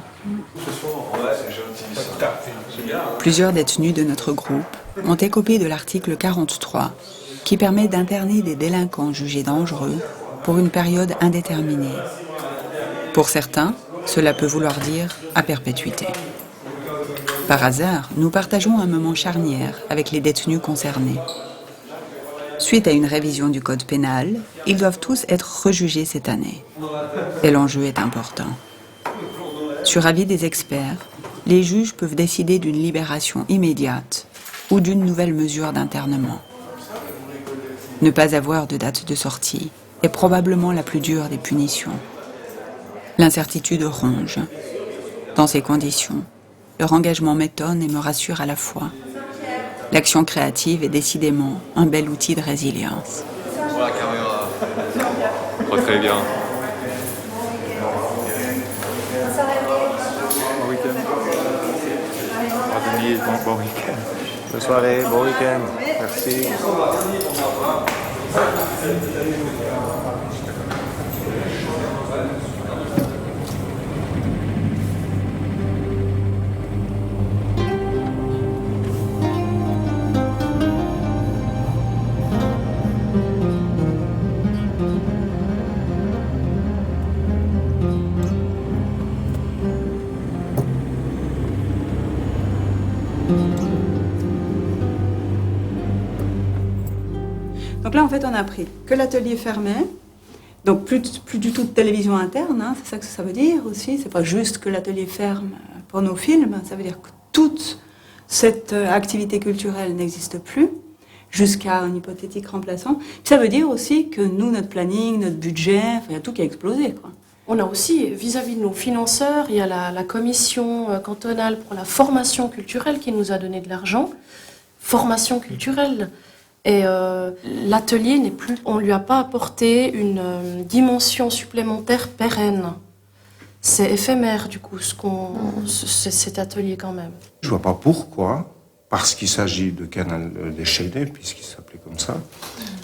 Plusieurs détenus de notre groupe ont écopé de l'article 43 qui permet d'interner des délinquants jugés dangereux pour une période indéterminée. Pour certains, cela peut vouloir dire à perpétuité. Par hasard, nous partageons un moment charnière avec les détenus concernés. Suite à une révision du code pénal, ils doivent tous être rejugés cette année. Et l'enjeu est important. Sur avis des experts, les juges peuvent décider d'une libération immédiate ou d'une nouvelle mesure d'internement. Ne pas avoir de date de sortie est probablement la plus dure des punitions. L'incertitude ronge. Dans ces conditions, leur engagement m'étonne et me rassure à la fois. L'action créative est décidément un bel outil de résilience. Voilà, caméra. Très bien. Bon week-end. Bon week-end. Bonne soirée, bon week-end. Merci. Donc là, en fait, on a appris que l'atelier fermait, donc plus du tout de télévision interne, hein, c'est ça que ça veut dire aussi. C'est pas juste que l'atelier ferme pour nos films, ça veut dire que toute cette activité culturelle n'existe plus, jusqu'à un hypothétique remplaçant. Puis ça veut dire aussi que nous, notre planning, notre budget, il y a tout qui a explosé, quoi. On a aussi, vis-à-vis de nos financeurs, il y a la commission cantonale pour la formation culturelle qui nous a donné de l'argent. Formation culturelle. Et l'atelier n'est plus, on ne lui a pas apporté une dimension supplémentaire pérenne. C'est éphémère du coup, cet atelier quand même. Je ne vois pas pourquoi, parce qu'il s'agit de canal des Chédés, puisqu'il s'appelait comme ça,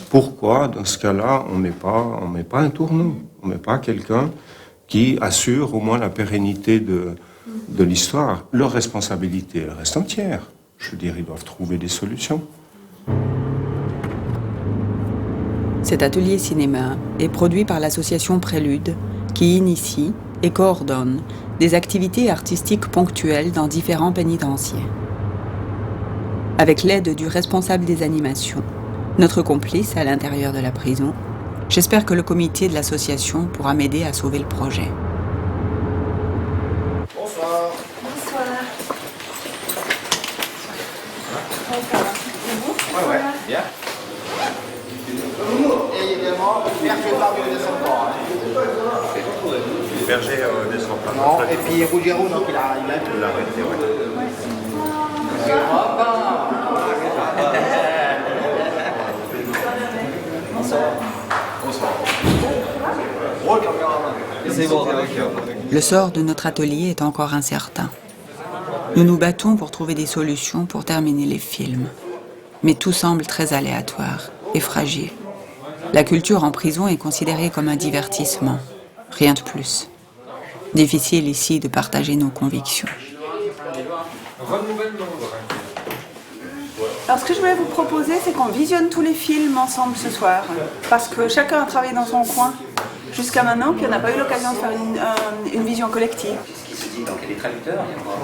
pourquoi dans ce cas-là on met pas un tourneau, on met pas quelqu'un qui assure au moins la pérennité de l'histoire. Leur responsabilité reste entière. Je veux dire, ils doivent trouver des solutions. Cet atelier cinéma est produit par l'association Prélude, qui initie et coordonne des activités artistiques ponctuelles dans différents pénitenciers. Avec l'aide du responsable des animations, notre complice à l'intérieur de la prison, j'espère que le comité de l'association pourra m'aider à sauver le projet. Bonsoir. Bonsoir. Ouais, bien. Et évidemment, Berger Fabio descend pas. Berger descend pas. Non, et puis Ruggiero, donc il a arrêté, ouais. Le sort de notre atelier est encore incertain. Nous nous battons pour trouver des solutions pour terminer les films. Mais tout semble très aléatoire et fragile. La culture en prison est considérée comme un divertissement, rien de plus. Difficile ici de partager nos convictions. Alors ce que je voulais vous proposer, c'est qu'on visionne tous les films ensemble ce soir. Parce que chacun a travaillé dans son coin jusqu'à maintenant, puis on n'a pas eu l'occasion de faire une vision collective. Donc il y a des traducteurs, il y a quoi?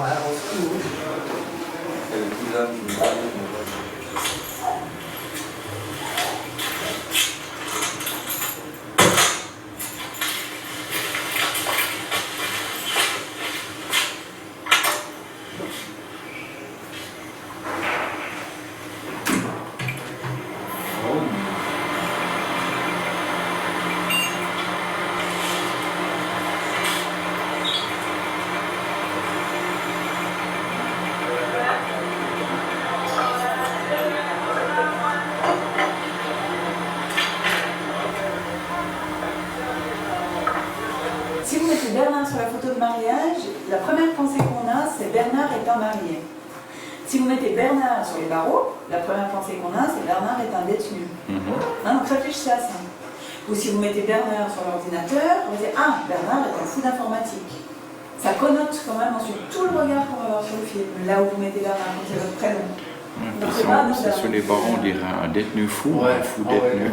Si vous mettez Bernard sur la photo de mariage, la première pensée qu'on a, c'est Bernard étant marié. Si vous mettez Bernard sur les barreaux, la première pensée qu'on a, c'est Bernard est un détenu. Donc réfléchissez à ça. Ou si vous mettez Bernard sur l'ordinateur, vous dites « Ah, Bernard est un fou d'informatique ». Ça connote quand même ensuite tout le regard qu'on va avoir sur le film. Là où vous mettez Bernard, c'est votre prénom. C'est sur les barreaux, on dirait un détenu fou, un fou détenu.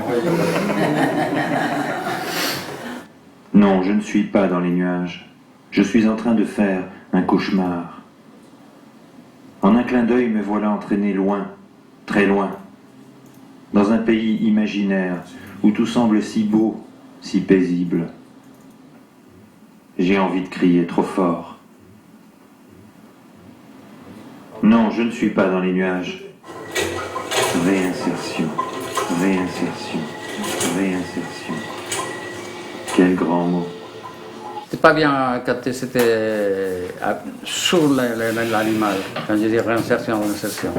Non, je ne suis pas dans les nuages. Je suis en train de faire un cauchemar. En un clin d'œil, me voilà entraîné loin, très loin, dans un pays imaginaire où tout semble si beau, si paisible. J'ai envie de crier trop fort. Non, je ne suis pas dans les nuages. Réinsertion, réinsertion, réinsertion. Quel grand mot. C'est pas bien quand c'était sur l'animal, quand je dis réinsertion, réinsertion.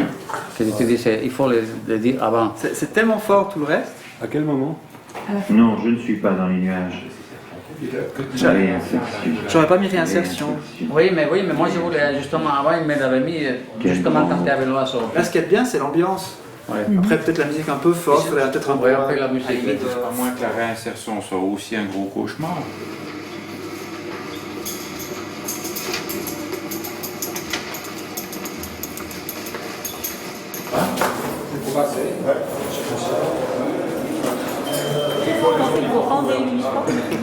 Que tu dis, il faut le dire avant. C'est tellement fort tout le reste. À quel moment? Non, je ne suis pas dans les nuages. J'aurais pas mis réinsertion. Oui, mais moi je voulais justement, avant il m'avait mis justement quand tu avais l'oiseau. Là, ce qui est bien, c'est l'ambiance. Ouais. Après, peut-être la musique un peu forte, il faudrait peut-être un peu. Oui, après la musique. À moins que la réinsertion soit aussi un gros cauchemar.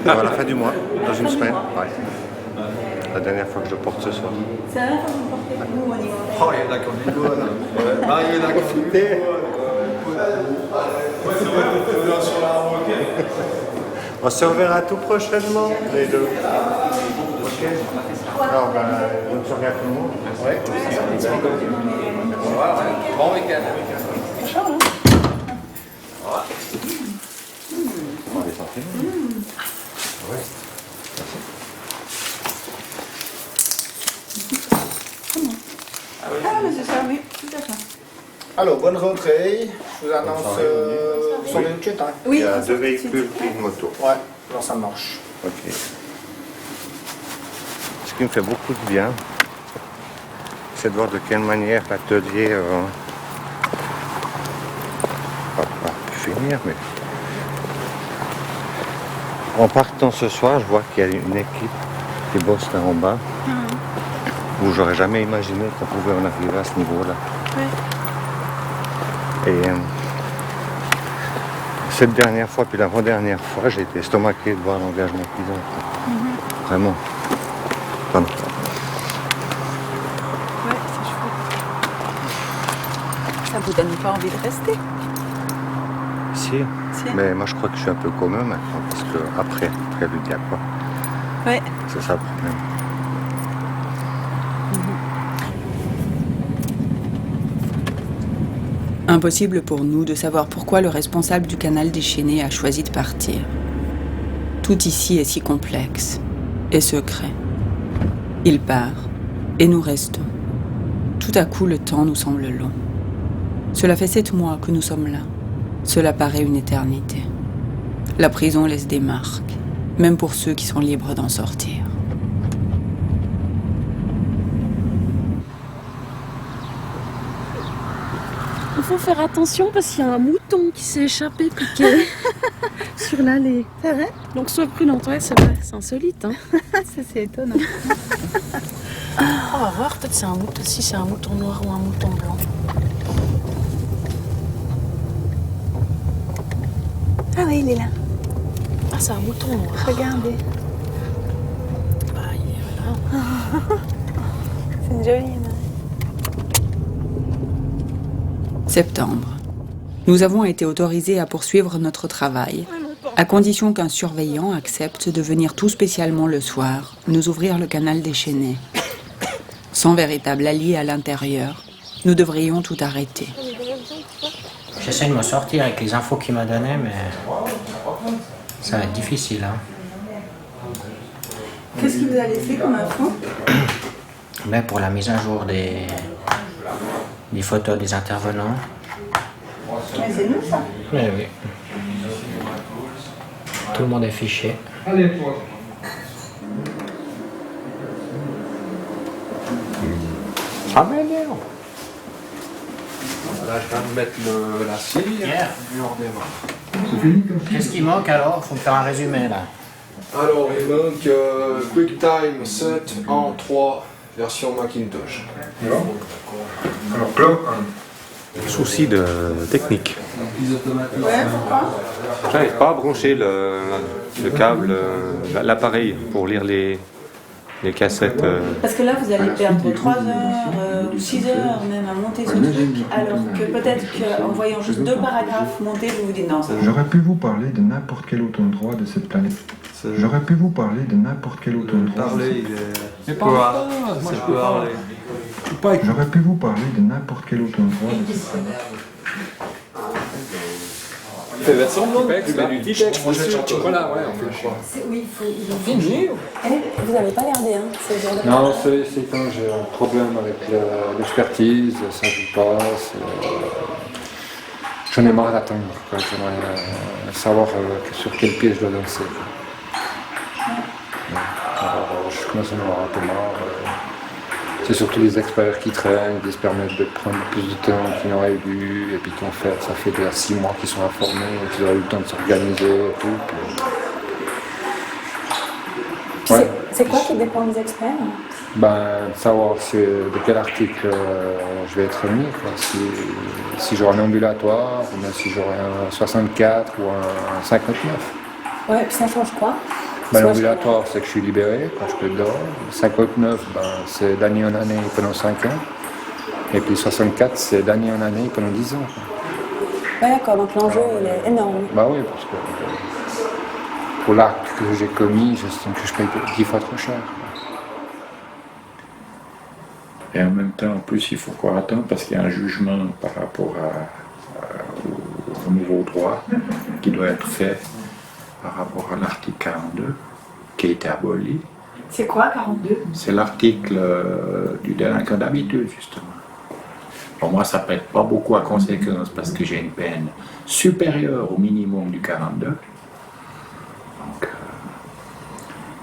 À la fin du mois, dans une semaine. Ouais. La dernière fois que je le porte ce soir. C'est la dernière fois que vous le portez? Nous, on y va. Oh, il y en a qui ont du goût, là. Il y en a qui ont flippé. On se reverra tout prochainement, les deux. Ok. Alors, bonne soirée à tout le monde. Ouais. Bon week-end. On va les sortir. Ouais. Ah, mais c'est ça, oui, tout à fait. Alors, bonne rentrée. Je vous annonce sur les routes, hein. Oui, il y a 2 véhicules et une moto. Ouais, alors ça marche. Ok. Ce qui me fait beaucoup de bien, c'est de voir de quelle manière l'atelier va pas finir, mais en partant ce soir, je vois qu'il y a une équipe qui bosse là en bas, où j'aurais jamais imaginé qu'on pouvait en arriver à ce niveau-là. Et cette dernière fois, puis l'avant-dernière fois, j'ai été estomaqué de voir l'engagement qu'ils ont. Vraiment. Enfin, Ouais, c'est chouette. Ça vous donne pas envie de rester? si. Mais moi je crois que je suis un peu comme eux maintenant, parce que après le diable, ouais. C'est ça le problème. Impossible pour nous de savoir pourquoi le responsable du canal déchaîné a choisi de partir. Tout ici est si complexe et secret. Il part et nous restons. Tout à coup, le temps nous semble long. Cela fait 7 mois que nous sommes là. Cela paraît une éternité. La prison laisse des marques, même pour ceux qui sont libres d'en sortir. faut faire attention parce qu'il y a un mouton qui s'est échappé piqué sur l'allée. C'est vrai? Donc sois prudente, ouais, c'est vrai, c'est insolite. Hein. C'est étonnant. On va voir, peut-être c'est un mouton, si c'est un mouton noir ou un mouton blanc. Ah oui, il est là. Ah, c'est un mouton noir. Regardez. Bah, il est là. C'est une jolie image. Septembre. Nous avons été autorisés à poursuivre notre travail, à condition qu'un surveillant accepte de venir tout spécialement le soir, nous ouvrir le canal déchaîné. Sans véritable allié à l'intérieur, nous devrions tout arrêter. J'essaie de me sortir avec les infos qu'il m'a données, mais ça va être difficile. Hein. Qu'est-ce qu'il vous a laissé comme info? Mais pour la mise à jour des photos des intervenants. Mais c'est nous ça? Oui, oui. Tout le monde est fiché. Ah mais non. Là, je viens de mettre la scie. Yeah. Et on redémarre. Qu'est-ce qui manque alors? Faut me faire un résumé là. Alors, il manque QuickTime 7 en 3 version Macintosh. Alors, Claude, Souci de technique. Ouais, pourquoi? J'arrive pas à brancher le câble, l'appareil pour lire les cassettes. Parce que là, vous allez perdre 3 heures ou 6 heures même à monter ce truc, alors que peut-être qu'en voyant juste 2 paragraphes montés, vous vous dites non, ça va. j'aurais pu vous parler de n'importe quel autre endroit de cette planète. J'aurais pu vous parler de n'importe quel autre endroit. C'est pas moi je peux parler. J'aurais pu vous parler de n'importe quel autre endroit de cette planète. Fais version non, tu mets du Tipex. Voilà, ouais, on fait le choix. Oui, il faut Fini. Vous n'avez pas l'air bien, c'est genre de... Non, c'est quand j'ai un problème avec l'expertise, ça joue pas. J'en ai marre d'attendre. J'aimerais savoir sur quel pied je dois danser. Alors, je commence à en avoir un peu marre. C'est surtout les experts qui traînent, qui se permettent de prendre plus de temps qu'ils n'auraient dû, et puis qu'en fait, ça fait déjà 6 mois qu'ils sont informés, et qu'ils auraient eu le temps de s'organiser et tout. Puis... Ouais. C'est quoi qui dépend des experts? Savoir de quel article je vais être mis, quoi. Si j'aurai un ambulatoire, ou bien si j'aurai un 64 ou un 59. Ouais, puis ça change quoi? L'ambulatoire, c'est que je suis libéré quand je peux dehors. 59, c'est d'année en année pendant 5 ans. Et puis 64, c'est d'année en année pendant 10 ans. Ouais, d'accord, donc l'enjeu il est énorme. Oui, parce que pour l'acte que j'ai commis, j'estime que je paye 10 fois trop cher. Et en même temps, en plus, il faut encore attendre parce qu'il y a un jugement par rapport au nouveau droit qui doit être fait par rapport à l'article 42 qui a été aboli. C'est quoi 42? C'est l'article du délinquant d'habitude, justement. Pour moi, ça ne prête pas beaucoup à conséquence parce que j'ai une peine supérieure au minimum du 42. Donc,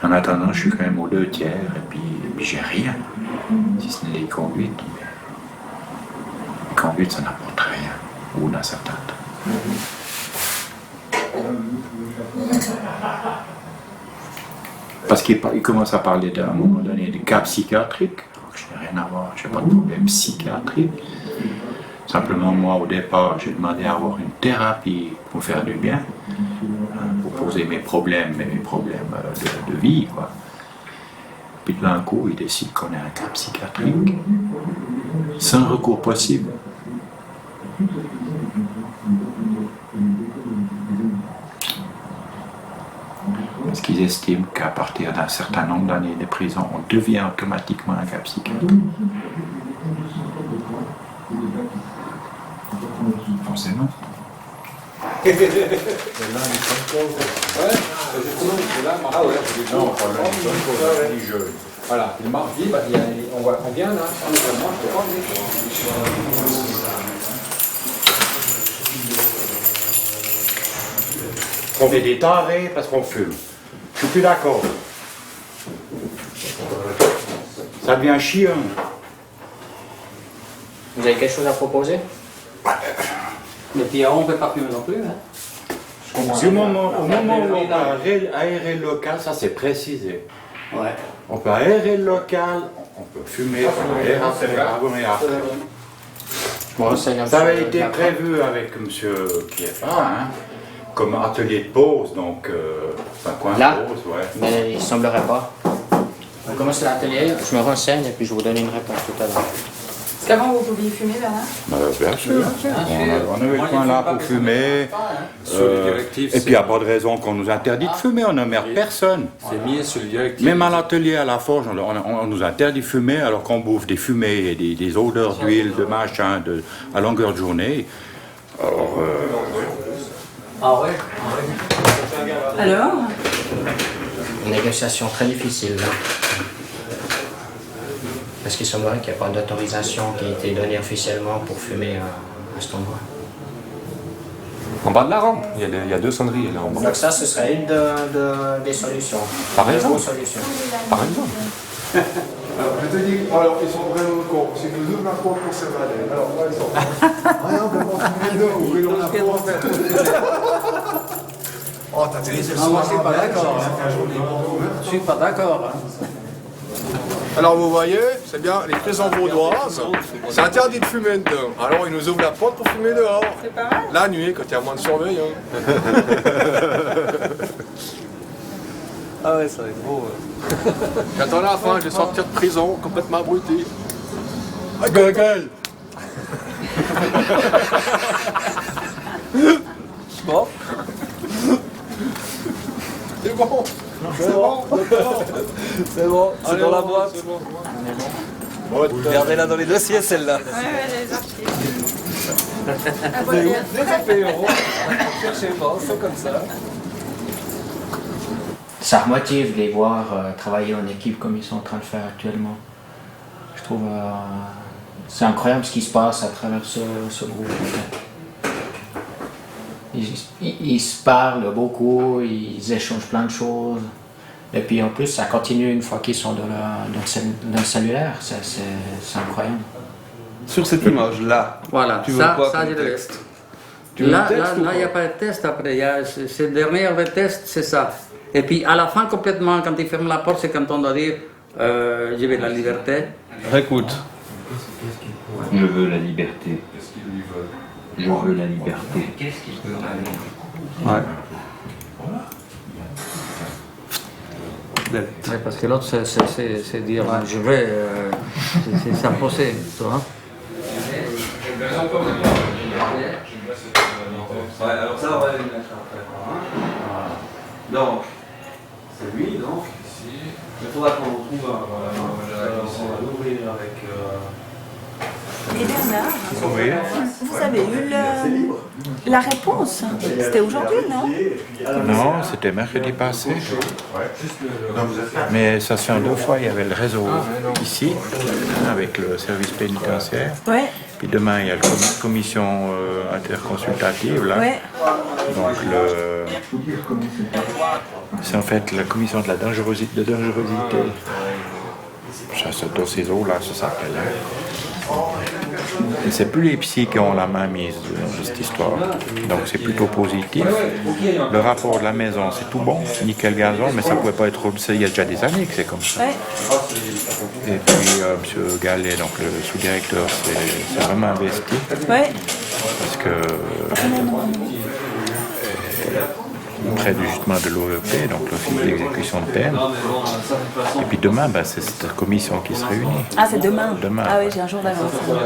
en attendant, je suis quand même aux 2 tiers et puis j'ai rien, si ce n'est les conduites. Les conduites, ça n'apporte rien, au bout d'un certain temps. Parce qu'il commence à parler à un moment donné de cas psychiatriques, alors que je n'ai rien à voir, je n'ai pas de problème psychiatrique. Simplement, moi, au départ, j'ai demandé à avoir une thérapie pour faire du bien, pour poser mes problèmes de vie, quoi. Puis d'un coup, il décide qu'on a un cas psychiatrique, sans recours possible. Parce qu'ils estiment qu'à partir d'un certain nombre d'années de prison, on devient automatiquement un cas psychiatrique. Forcément. Voilà, le mardi, on vient là, On fait des tarés parce qu'on fume. Je suis plus d'accord. Ça devient chiant. Vous avez quelque chose à proposer? Mais puis on ne peut pas fumer non plus. Hein. Au moment où on peut aérer le local, ça c'est précisé. Ouais. On peut aérer le local, on peut fumer, on peut aérer après. Ça avait été prévu avec M. Kiefa, hein, comme atelier de pause, donc un coin de pause, ouais. Mais il ne semblerait pas. On commence l'atelier, je me renseigne et puis je vous donne une réponse tout à l'heure. Parce qu'avant, vous pouviez fumer, Bernard? Bien sûr. On avait le coin là pour fumer. Et puis il n'y a pas de raison qu'on nous interdit de fumer, on n'emmerde personne. C'est mis sur les directives. Même à l'atelier, à la forge, on nous interdit de fumer alors qu'on bouffe des fumées et des odeurs d'huile, de machin, à longueur de journée. Alors. Ah ouais. Alors? Une négociation très difficile là. Parce qu'il semblerait qu'il n'y a pas d'autorisation qui a été donnée officiellement pour fumer à cet endroit. En bas de la rampe, il y a deux cendriers là en bas. Donc ça, ce serait une des solutions. Par exemple. Solutions. Par exemple. Alors, je te dis, alors ils sont vraiment cons. Si nous ouvrons la porte pour s'évader, alors là ils sont. Rien, on peut pas fumer dedans, ouvrons la porte. Oh, t'as télé, c'est le moi je suis pas d'accord. Je suis pas d'accord. Alors vous voyez, c'est bien, les prisons vaudoises, c'est interdit de fumer dedans. Alors ils nous ouvrent la porte pour fumer dehors. C'est pas mal. La nuit, quand il y a moins de surveillance. Ah ouais, ça va être beau. J'attends la fin, je vais sortir de prison complètement abruti. Ah, gueule. Bon. C'est bon. C'est bon. C'est bon, c'est dans la boîte. C'est bon. Vous gardez-la dans les dossiers, celle-là. Ouais, les archives. Des apéros. Cherchez pas, c'est comme ça. Ça motive de les voir travailler en équipe comme ils sont en train de faire actuellement. Je trouve c'est incroyable ce qui se passe à travers ce groupe. Ils se parlent beaucoup, ils échangent plein de choses. Et puis en plus, ça continue une fois qu'ils sont dans le cellulaire. C'est incroyable. Sur cette image-là, voilà, tu veux quoi ça comme texte? Là, il n'y a pas de test après. Ce dernier test, c'est ça. Et puis à la fin, complètement, quand il ferme la porte, c'est quand on doit dire je veux la liberté. Écoute. Je veux la liberté. Je veux la liberté. Ouais. Ouais, parce que l'autre, c'est dire je vais, c'est s'imposer, tu vois. Ouais, alors ça, on va les mettre après. Donc, c'est lui, donc, ici. Il faudra qu'on trouve un. On va l'ouvrir avec. Et Bernard, Oui. vous avez eu la réponse. C'était aujourd'hui, non? Non, c'était mercredi passé. Mais ça se fait en 2 fois. Il y avait le réseau ici, avec le service pénitentiaire. Ouais. Puis demain, il y a la commission interconsultative, là. Ouais. Donc, c'est en fait la commission de la dangerosité. Chasse de ces eaux-là, ça s'appelle. Et c'est plus les psys qui ont la main mise dans cette histoire. Donc c'est plutôt positif. Le rapport de la maison, c'est tout bon, nickel gazon, mais ça ne pouvait pas être... Il y a déjà des années que c'est comme ça. Et puis M. Gallet, donc le sous-directeur, c'est vraiment investi. Parce que... près du justement de l'OEP, donc l'Office d'exécution de peine. Et puis demain, c'est cette commission qui se réunit. Ah, c'est demain. Ah oui, Ouais. j'ai un jour d'avance. Non,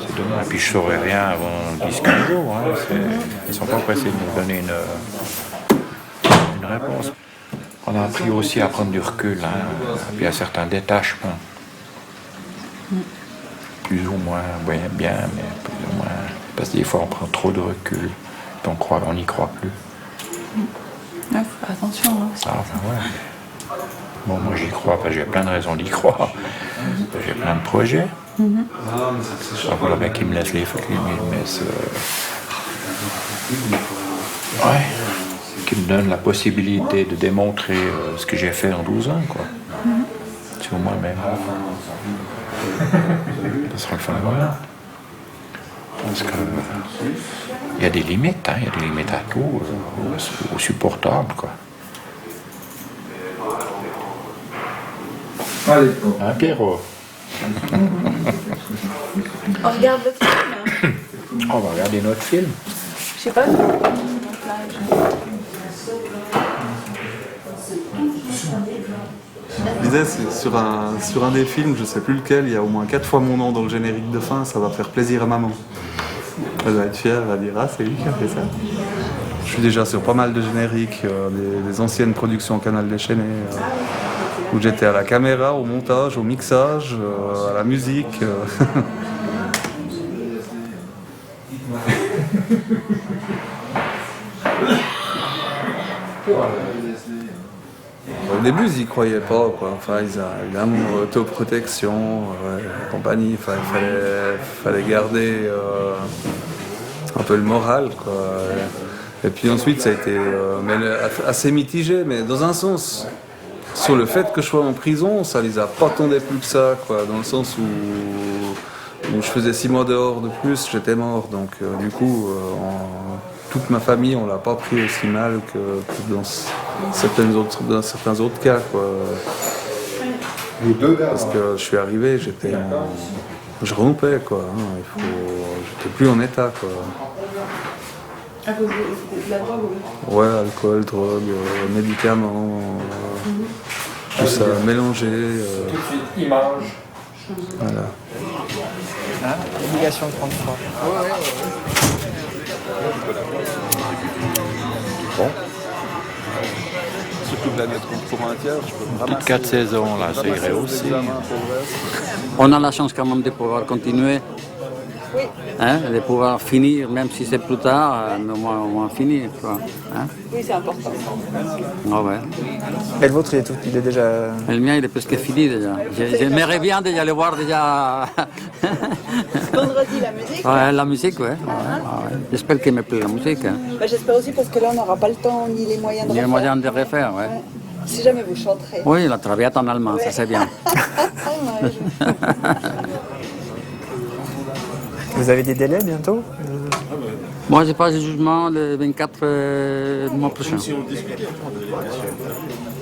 c'est demain. Et puis je ne saurai rien avant 10-15 jours. Hein. Ils ne sont pas pressés de nous donner une réponse. On a appris aussi à prendre du recul, hein. Et puis à certains détachements. Plus ou moins, bien, mais plus ou moins. Parce que des fois, on prend trop de recul. On n'y croit plus. Ouais, faut faire attention. Hein. Ah, ben ouais. Bon, moi j'y crois, parce que j'ai plein de raisons d'y croire. J'ai plein de projets. Ça voilà bien qu'ils me laissent qui me donnent la possibilité de démontrer ce que j'ai fait en 12 ans, quoi. Sur moi-même. Ça sera le fin de moi. Parce que il y a des limites, il y a des limites à tout, au supportable, quoi. Allez, Pierrot. On regarde le film. On va regarder notre film. Je sais pas. Je disais, c'est sur un des films, je sais plus lequel, il y a au moins 4 fois mon nom dans le générique de fin, ça va faire plaisir à maman. Elle va être fière, elle va dire ah c'est lui qui a fait ça. Je suis déjà sur pas mal de génériques, des anciennes productions Canal déchaîné, où j'étais à la caméra, au montage, au mixage, à la musique. Au début, ils y croyaient pas, quoi. Enfin, évidemment, autoprotection, compagnie. Enfin, il fallait garder un peu le moral, quoi. Et puis ensuite, ça a été assez mitigé, mais dans un sens. Sur le fait que je sois en prison, ça les a pas tendé plus que ça, quoi. Dans le sens où je faisais 6 mois dehors de plus, j'étais mort. Donc, du coup, toute ma famille, on l'a pas pris aussi mal que dans certains autres cas, quoi. Parce que je suis arrivé, je rompais, quoi. J'étais plus en état, quoi. À cause de la drogue, oui. Ouais, alcool, drogue, médicaments, tout ça mélangé. Tout de suite, image. Voilà. Obligation de prendre froid. Bon. Surtout que là, d'être pour un tiers, je peux me ramasser. Toutes 4 saisons, là, ça irait aussi. On a la chance quand même de pouvoir continuer, de pouvoir finir, même si c'est plus tard, mais au moins finir, quoi. Oui, c'est important. Ah ouais. Et le vôtre, il est déjà... Le mien, il est presque fini déjà. J'aimerais bien déjà le voir déjà. Vendredi, la musique. Ouais, la musique, ouais. J'espère qu'il me plaît la musique. Bah, j'espère aussi parce que là, on n'aura pas le temps ni les moyens de Il y a refaire. moyen de refaire, ouais. Si jamais vous chanterez. Oui, la traviata en allemand, ça c'est bien. Vous avez des délais bientôt? Moi, je passe le jugement le 24 du mois prochain.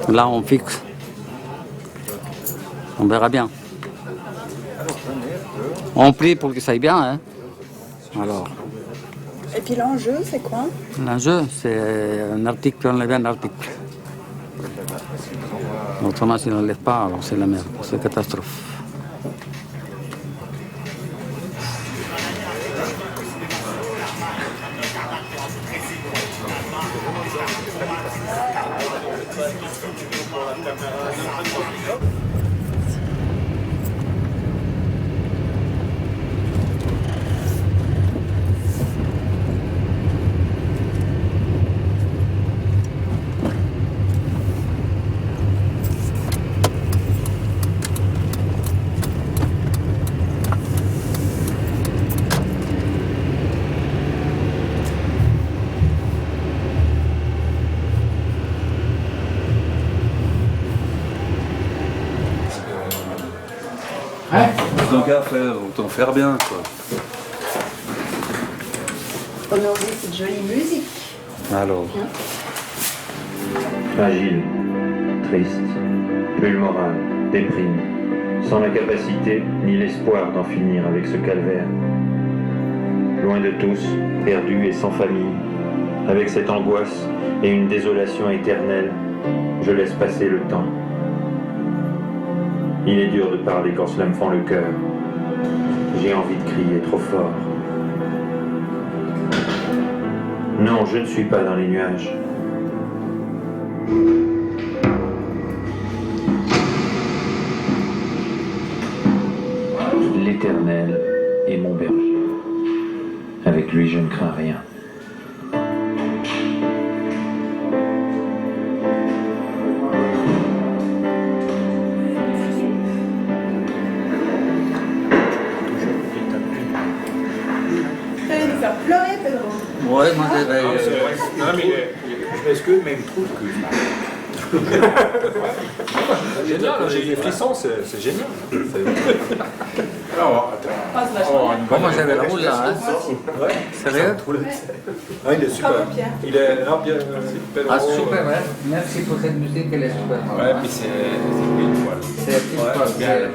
Là, on fixe. On verra bien. On prie pour que ça aille bien, hein. Alors. Et puis l'enjeu, c'est quoi? L'enjeu, c'est un article, enlever un article. Autrement, si on ne l'enlève pas, alors c'est la merde, c'est une catastrophe. Tant qu'à faire, autant faire bien, quoi. On a envie cette jolie musique. Alors. Fragile, triste, plus le moral, déprime, sans la capacité ni l'espoir d'en finir avec ce calvaire. Loin de tous, perdu et sans famille, avec cette angoisse et une désolation éternelle, je laisse passer le temps. Il est dur de parler quand cela me fend le cœur. J'ai envie de crier trop fort. Non, je ne suis pas dans les nuages. L'Éternel est mon berger. Avec lui, je ne crains rien. Pleurer, Pedro. Ouais, moi je vais. Non, mais je m'excuse, mais il me trouve que Génial, j'ai des frissons, c'est génial. Alors, Bon, moi j'avais le roule là, hein. Ouais, Sérieux? Ah, il est super. Il est là bien. Ah, super, ouais. Merci pour cette musique, elle est super. Ouais, puis c'est une fois. C'est une fois bien.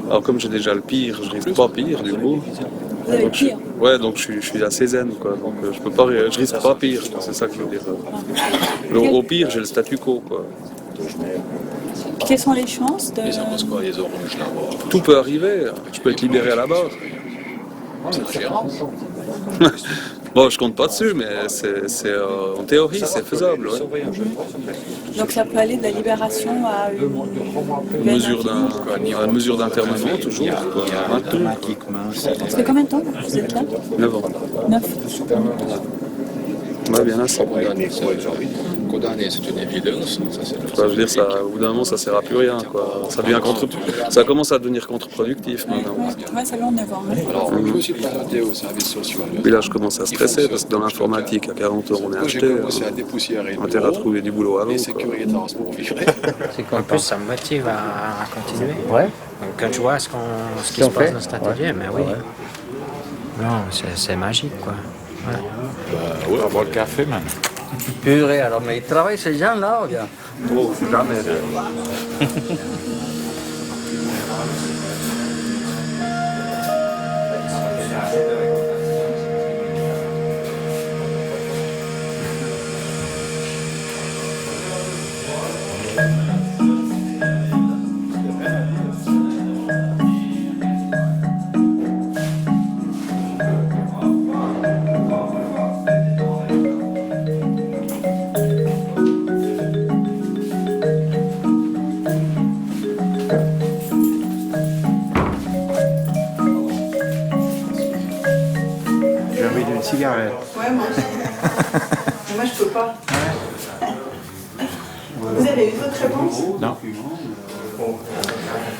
Alors comme j'ai déjà le pire, je risque pas pire du coup. Vous avez le pire? Ouais, donc je suis assez zen quoi, donc je peux pas, je risque pas pire, c'est ça que je veux dire. Au pire, j'ai le statu quo quoi. Quelles sont les chances de... Les oranges quoi, les oranges là-bas. Tout peut arriver, tu peux être libéré à la barre. C'est différent. Bon, je compte pas dessus, mais en théorie, c'est faisable. Ouais. Donc ça peut aller de la libération à une mesure d'internement, toujours. Ça fait combien de temps que vous êtes là? 9 ans. 9. Ouais, bien assez. Condamné, c'est une évidence. Ça, c'est je veux dire, ça, au bout d'un moment, ça sert à plus rien. Quoi. Ça commence à devenir contre-productif maintenant. Ouais, ça fait 9 ans. Alors, je me suis présenté aux services sociaux. Et là, je commence à stresser parce que dans l'informatique, à 40 ans, on est acheté. J'ai commencé à dépoussiérer. On a intérêt à trouver du boulot avant. Les sécurités pour vivre. C'est qu'en plus, ça me motive à continuer. Ouais. Donc, quand je vois ce qui se passe dans cet atelier, mais oui. Non, c'est magique, quoi. Ouais. On va boire le café, man. Purée, alors, mais ils travaillent ces gens-là, ou bien? Oh, jamais. Cigarette. Ouais, moi aussi. Moi, je peux pas. Vous avez eu votre réponse? Non.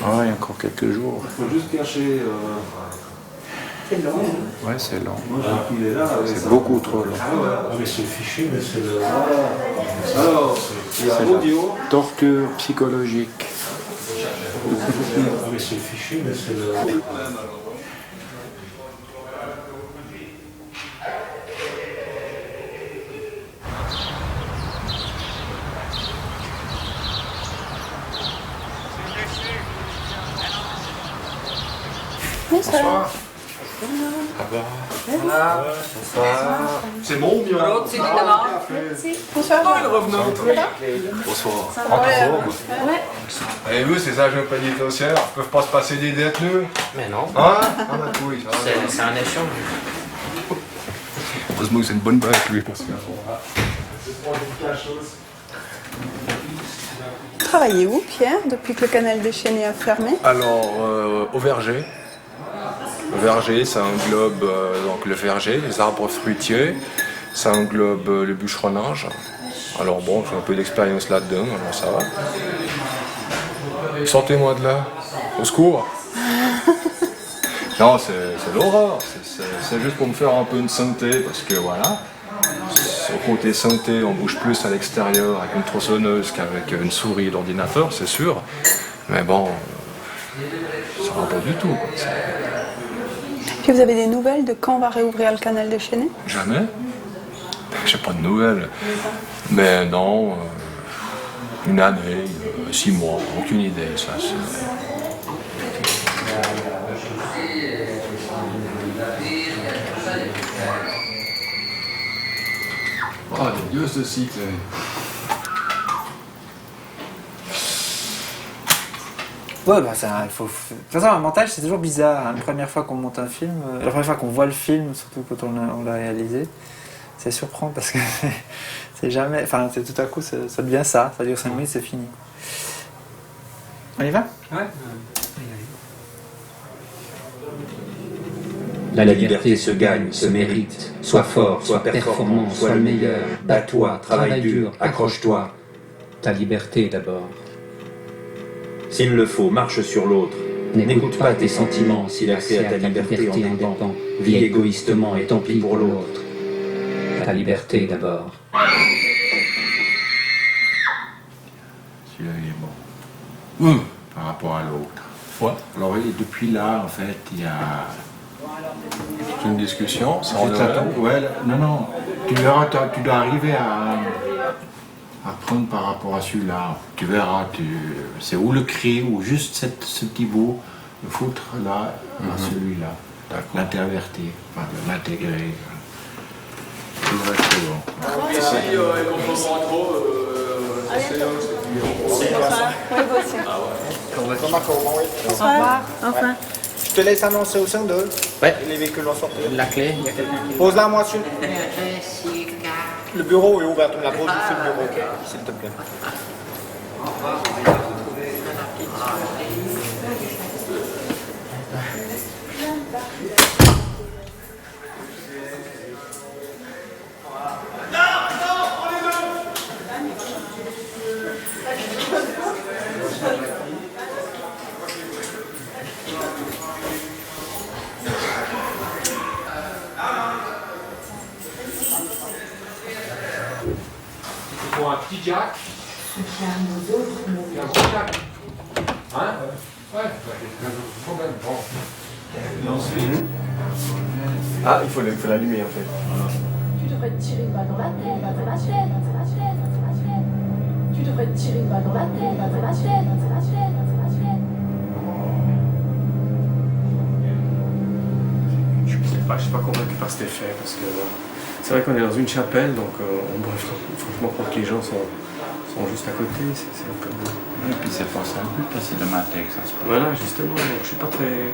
Ah, il y a encore quelques jours. Il faut juste cacher. C'est long. Ouais, c'est long. C'est beaucoup trop long. Ah, mais c'est le fichier, mais c'est le. Alors, il y a l'audio. Torture psychologique. Ah, mais c'est le fichier, mais c'est le. Bonsoir. Bonsoir. C'est mon bien. Bonsoir. Il revenait. Bonsoir. Et vous, ces agents pénitentiaires ne peuvent pas se passer des détenus? Mais non. Hein? Ah, ma couille. C'est un échange. Heureusement que c'est une bonne blague, lui, parce que. Vous travaillez où, Pierre, depuis que le canal déchaîné a fermé? Alors, au verger. Le verger, ça englobe donc le verger, les arbres fruitiers, ça englobe le bûcheronnage. Alors bon, j'ai un peu d'expérience là-dedans, alors ça va. Sortez-moi de là, au secours. Non, c'est l'horreur, c'est juste pour me faire un peu une santé, parce que voilà, au côté santé, on bouge plus à l'extérieur avec une tronçonneuse qu'avec une souris d'ordinateur, c'est sûr. Mais bon, ça va pas du tout, quoi. Puis vous avez des nouvelles de quand on va réouvrir le canal déchaîné? Jamais. J'ai pas de nouvelles. Mais non, une année, 6 mois, aucune idée, ça c'est... Oh, les dieux ce cycle. Ouais, bah ça, il faut. De toute façon, un montage, c'est toujours bizarre. Hein. La première fois qu'on monte un film, la première fois qu'on voit le film, surtout quand on l'a réalisé, c'est surprenant parce que c'est jamais. Enfin, c'est tout à coup, ça devient ça. Ça dure 5 minutes, c'est fini. On y va? Ouais. La liberté se gagne, se mérite. Sois fort, sois performant, sois le meilleur. Bats-toi, travaille dur, accroche-toi. Ta liberté d'abord. S'il le faut, marche sur l'autre. N'écoute pas tes sentiments si l'accès à ta liberté en dépend. Vis égoïstement et tant pis pour l'autre. Ta liberté d'abord. celui-là il est bon. Par rapport à l'autre. Ouais. Alors depuis là, en fait, il y a... C'est une discussion, c'est en ouais, non, tu verras, tu dois arriver à prendre par rapport à celui-là. Tu verras, c'est ou le cri, ou juste ce petit bout, le foutre là, à celui-là. L'intervertir, enfin, l'intégrer. Tout le reste est bon. Si on se sent trop, Au revoir. Enfin. Je te laisse annoncer au 5-2. Ouais. Les véhicules vont sortir. La clé, il y a quelqu'un qui... Pose-la moi sur le bureau est ouvert, tu me la poses sur le bureau, s'il te plaît. Pour un petit jack. Un petit jack. Hein? Ouais, Ah, il faut l'allumer en fait. Tu devrais te tirer une balle dans la tête, dans la tête, dans la tête, dans la tête. Tu devrais te tirer une balle dans la tête, dans la tête, dans la tête, dans la tête. Je suis pas convaincu par cet effet parce que c'est vrai qu'on est dans une chapelle, donc franchement, croire que les gens sont juste à côté, c'est un peu. Et puis c'est pas ça le but, c'est de mater que ça se passe. Voilà, justement, donc je suis pas très.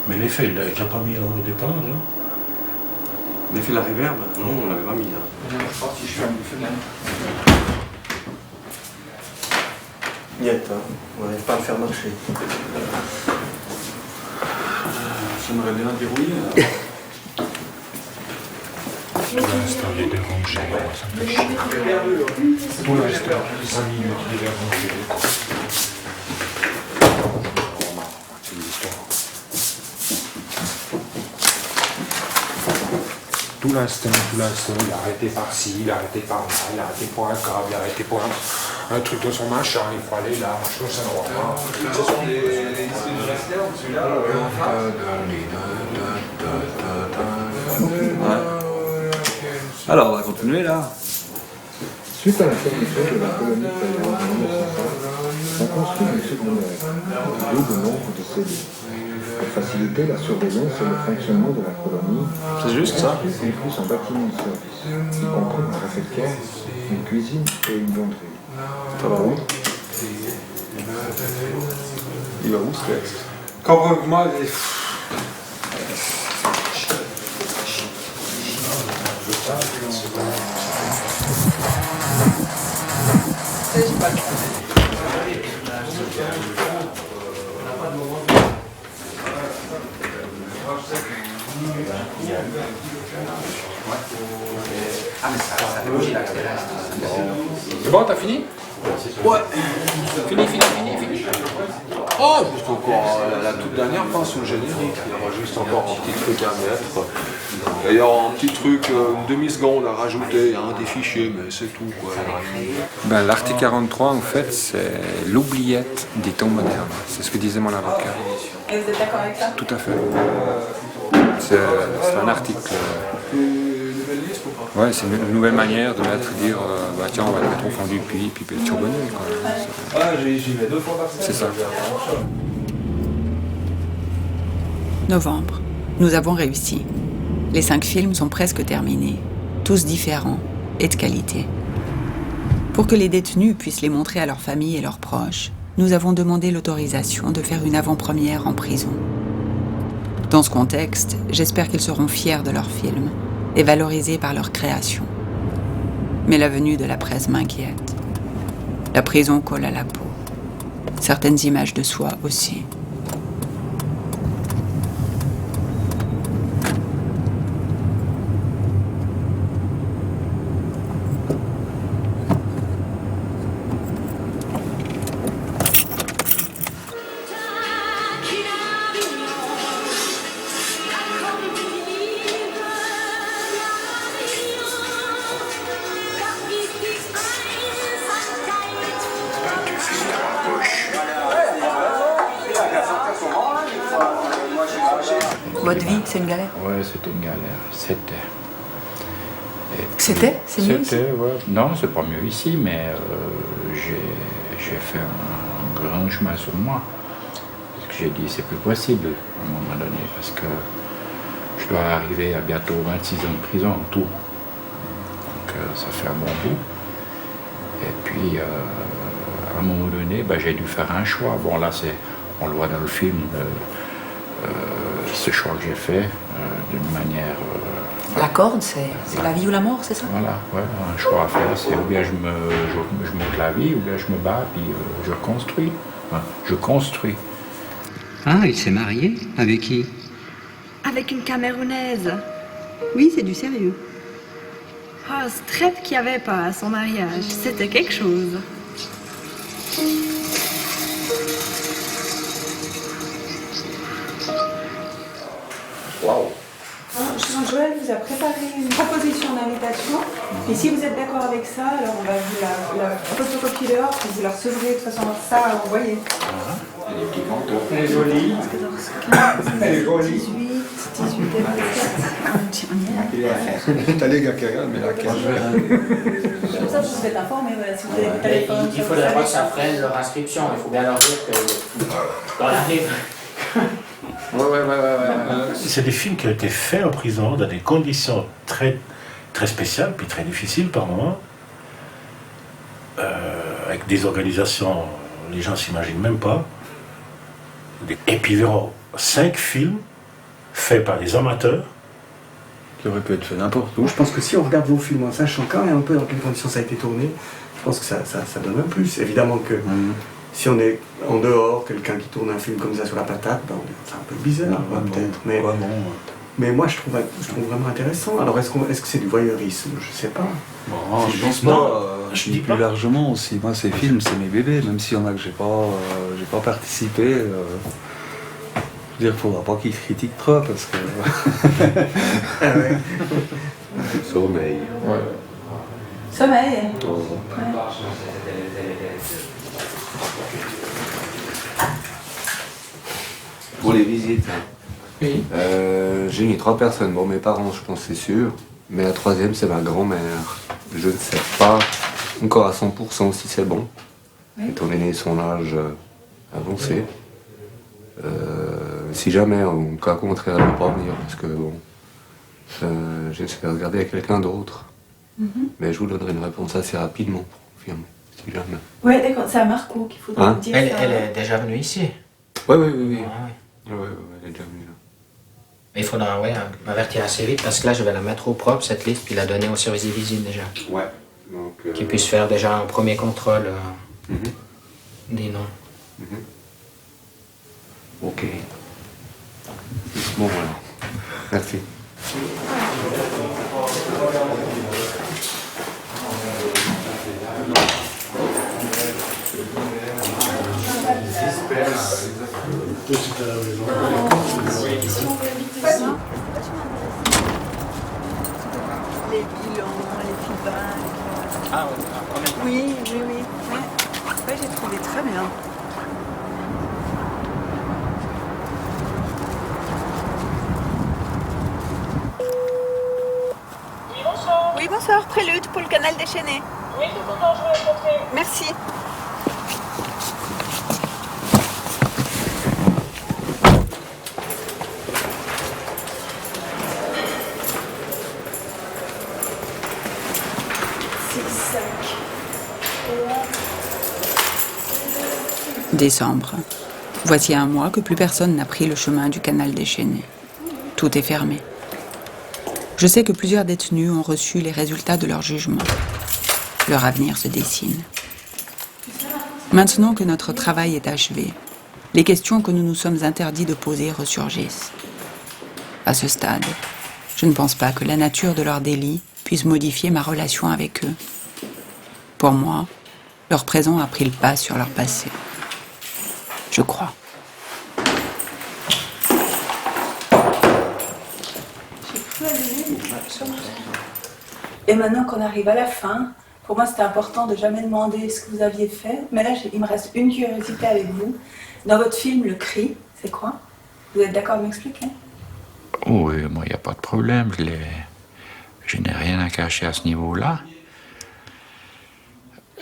Mais l'effet, il l'a déjà pas mis au départ, là. L'effet de la reverb, non, on l'avait pas mis là. Si je ferme les fenêtres. Niet, hein. On n'arrive pas à le faire marcher. J'aimerais bien dérouiller. Pour l'instant, il est dérangé, ça me fait chier. Pour l'instant, 5 minutes, il est dérangé. C'est l'histoire. Tout l'instant, il a arrêté par-ci, il a arrêté par-là, il a arrêté pour un câble, il a arrêté pour un truc de son machin, il faut aller là, je trouve ça normal. Ce sont des westerns, celui-là. Alors, on va continuer là. Suite à la fermeture de la colonie thaïlandaise en 1905, on construit une secondaire, double nombre de cellules. Pour faciliter la surveillance et le fonctionnement de la colonie, c'est juste ça. En plus un bâtiment de service, y compris un réfectoire, une cuisine et une venderie. Ça va où? Il va où ce texte? Quand moi, C'est bon, t'as fini? Ouais. Fini. Oh, juste encore la toute dernière pince au générique. Il y aura juste encore un petit truc à mettre. Et il y aura un petit truc, une demi-seconde à rajouter. Il y a un des fichiers, mais c'est tout, quoi. Ben, l'article 43, en fait, c'est l'oubliette des temps modernes. C'est ce que disait mon avocat. Et vous êtes d'accord avec ça? Tout à fait. C'est un article. Ouais, c'est une nouvelle manière de dire bah tiens, on va le mettre au fond du puits, puis être turbonné, quoi. J'y vais 2 fois par semaine. C'est ça. Novembre. Nous avons réussi. Les 5 films sont presque terminés, tous différents et de qualité. Pour que les détenus puissent les montrer à leurs familles et leurs proches, nous avons demandé l'autorisation de faire une avant-première en prison. Dans ce contexte, j'espère qu'ils seront fiers de leurs films et valorisés par leur création. Mais la venue de la presse m'inquiète. La prison colle à la peau. Certaines images de soi aussi. Votre vie, c'est une galère? Ouais, c'était une galère. C'était? C'est mieux ici? C'était, ouais. Non, c'est pas mieux ici, mais j'ai fait un grand chemin sur moi. Parce que j'ai dit, c'est plus possible à un moment donné, parce que je dois arriver à bientôt 26 ans de prison en tout. Donc ça fait un bon bout. Et puis, à un moment donné, j'ai dû faire un choix. Bon, là, on le voit dans le film, ce choix que j'ai fait d'une manière... La corde, c'est la vie ou la mort, c'est ça? Voilà, ouais, un choix à faire, c'est ou bien je monte la vie, ou bien je me bats, puis je reconstruis. Enfin, je construis. Ah, il s'est marié? Avec qui? Avec une Camerounaise. Oui, c'est du sérieux. Ah, ce traite qu'il n'y avait pas à son mariage, c'était quelque chose. Waouh. Jean-Joël vous a préparé une proposition d'invitation. Et si vous êtes d'accord avec ça, alors on va vous la photocopier dehors, puis vous la recevrez de toute façon ça à envoyer. Elle est petits manteaux. Elle est jolie. 15, elle est jolie. 18 et 27. C'est allé gars qui regarde, mais la carte. Comme ça, vous êtes informés, voilà, si vous avez des téléphones. Il faudrait pas que ça freine leur inscription, il faut bien leur dire que dans la livre. C'est des films qui ont été faits en prison dans des conditions très, très spéciales, puis très difficiles par moments, avec des organisations, les gens s'imaginent même pas. Et puis ils verront 5 films faits par des amateurs. Qui auraient pu être faits n'importe où. Je pense que si on regarde vos films en sachant quand même un peu dans quelles conditions ça a été tourné, je pense que ça donne un plus. Évidemment que si on est en dehors, quelqu'un qui tourne un film comme ça sur la patate, c'est un peu bizarre, peut-être. Mais moi, je trouve vraiment intéressant. Alors, est-ce que c'est du voyeurisme? Je sais pas. Bon, je pense pas. Je dis plus largement aussi. Moi, ces films, c'est mes bébés, même s'il y en a que j'ai pas participé. Je veux dire, faudra pas qu'ils critiquent trop parce que. Sommeil. Ouais. Sommeil. Pour les visites, oui. J'ai mis 3 personnes. Bon, mes parents, je pense, c'est sûr. Mais la 3e, c'est ma grand-mère. Je ne sais pas encore à 100% si c'est bon. Oui. Étant donné son âge avancé. Si jamais, en cas contraire, elle ne va pas venir, parce que bon, j'espère regarder avec quelqu'un d'autre. Mais je vous donnerai une réponse assez rapidement pour confirmer, si jamais. Oui, d'accord, c'est à Marco qu'il faudra dire. Elle est déjà venue ici. Oui. Ah, oui, elle est déjà venue là. Il faudra m'avertir assez vite, parce que là, je vais la mettre au propre, cette liste, puis la donner au service des visites déjà. Ouais. Donc, qu'ils puissent faire déjà un premier contrôle des noms. Ok. Bon, voilà. Merci. Les bilans, les feedbacks. Ah oui, oui. Ouais, j'ai trouvé très bien. Oui, bonsoir, Prélude pour le canal déchaîné. Oui, tout le temps, je vais rencontrer. Merci. Décembre. Voici un mois que plus personne n'a pris le chemin du canal déchaîné. Tout est fermé. Je sais que plusieurs détenus ont reçu les résultats de leur jugement. Leur avenir se dessine. Maintenant que notre travail est achevé, les questions que nous nous sommes interdits de poser ressurgissent. À ce stade, je ne pense pas que la nature de leur délit puisse modifier ma relation avec eux. Pour moi, leur présent a pris le pas sur leur passé. Je crois. Et maintenant qu'on arrive à la fin, pour moi c'était important de jamais demander ce que vous aviez fait, mais là il me reste une curiosité avec vous. Dans votre film Le Cri, c'est quoi? Vous êtes d'accord de m'expliquer? Oh, oui, moi, il n'y a pas de problème. Je n'ai rien à cacher à ce niveau-là.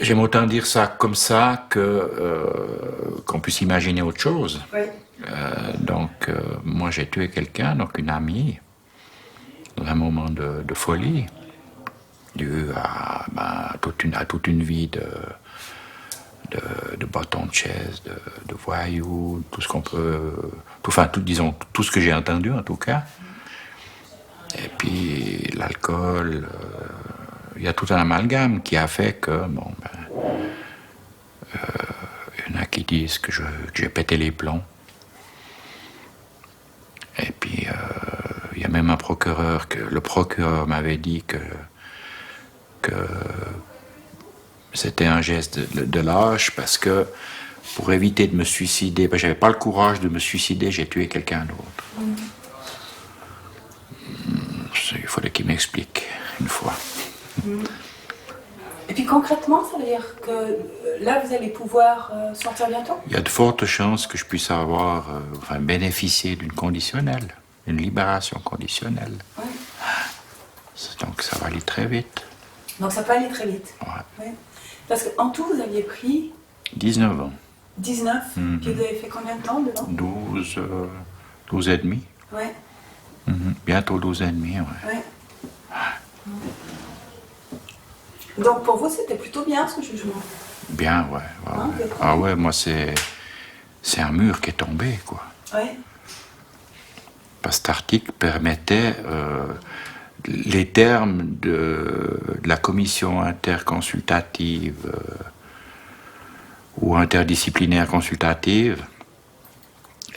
J'aime autant dire ça comme ça qu'on puisse imaginer autre chose. Oui. Donc, moi, j'ai tué quelqu'un, donc une amie, dans un moment de folie, dû à toute une vie de bâton de chaise, de voyous, tout ce qu'on peut... disons, tout ce que j'ai entendu, en tout cas. Et puis, l'alcool... il y a tout un amalgame qui a fait que, il y en a qui disent que j'ai pété les plombs. Et puis, il y a même un procureur, le procureur m'avait dit que c'était un geste de lâche parce que pour éviter de me suicider, j'avais pas le courage de me suicider, j'ai tué quelqu'un d'autre. Il faudrait qu'il m'explique une fois. Et puis concrètement, ça veut dire que là, vous allez pouvoir sortir bientôt? Il y a de fortes chances que je puisse bénéficier d'une conditionnelle, une libération conditionnelle. Ouais. Donc ça va aller très vite. Donc ça peut aller très vite. Ouais. Parce qu'en tout, vous aviez pris 19 ans. 19, puis vous avez fait combien de temps dedans? 12 et demi. Ouais. Bientôt 12 et demi, ouais. Donc pour vous, c'était plutôt bien ce jugement? Bien, ouais. Ah ouais, moi c'est un mur qui est tombé, quoi. Ouais. Parce que cet article permettait les termes de la commission interconsultative ou interdisciplinaire consultative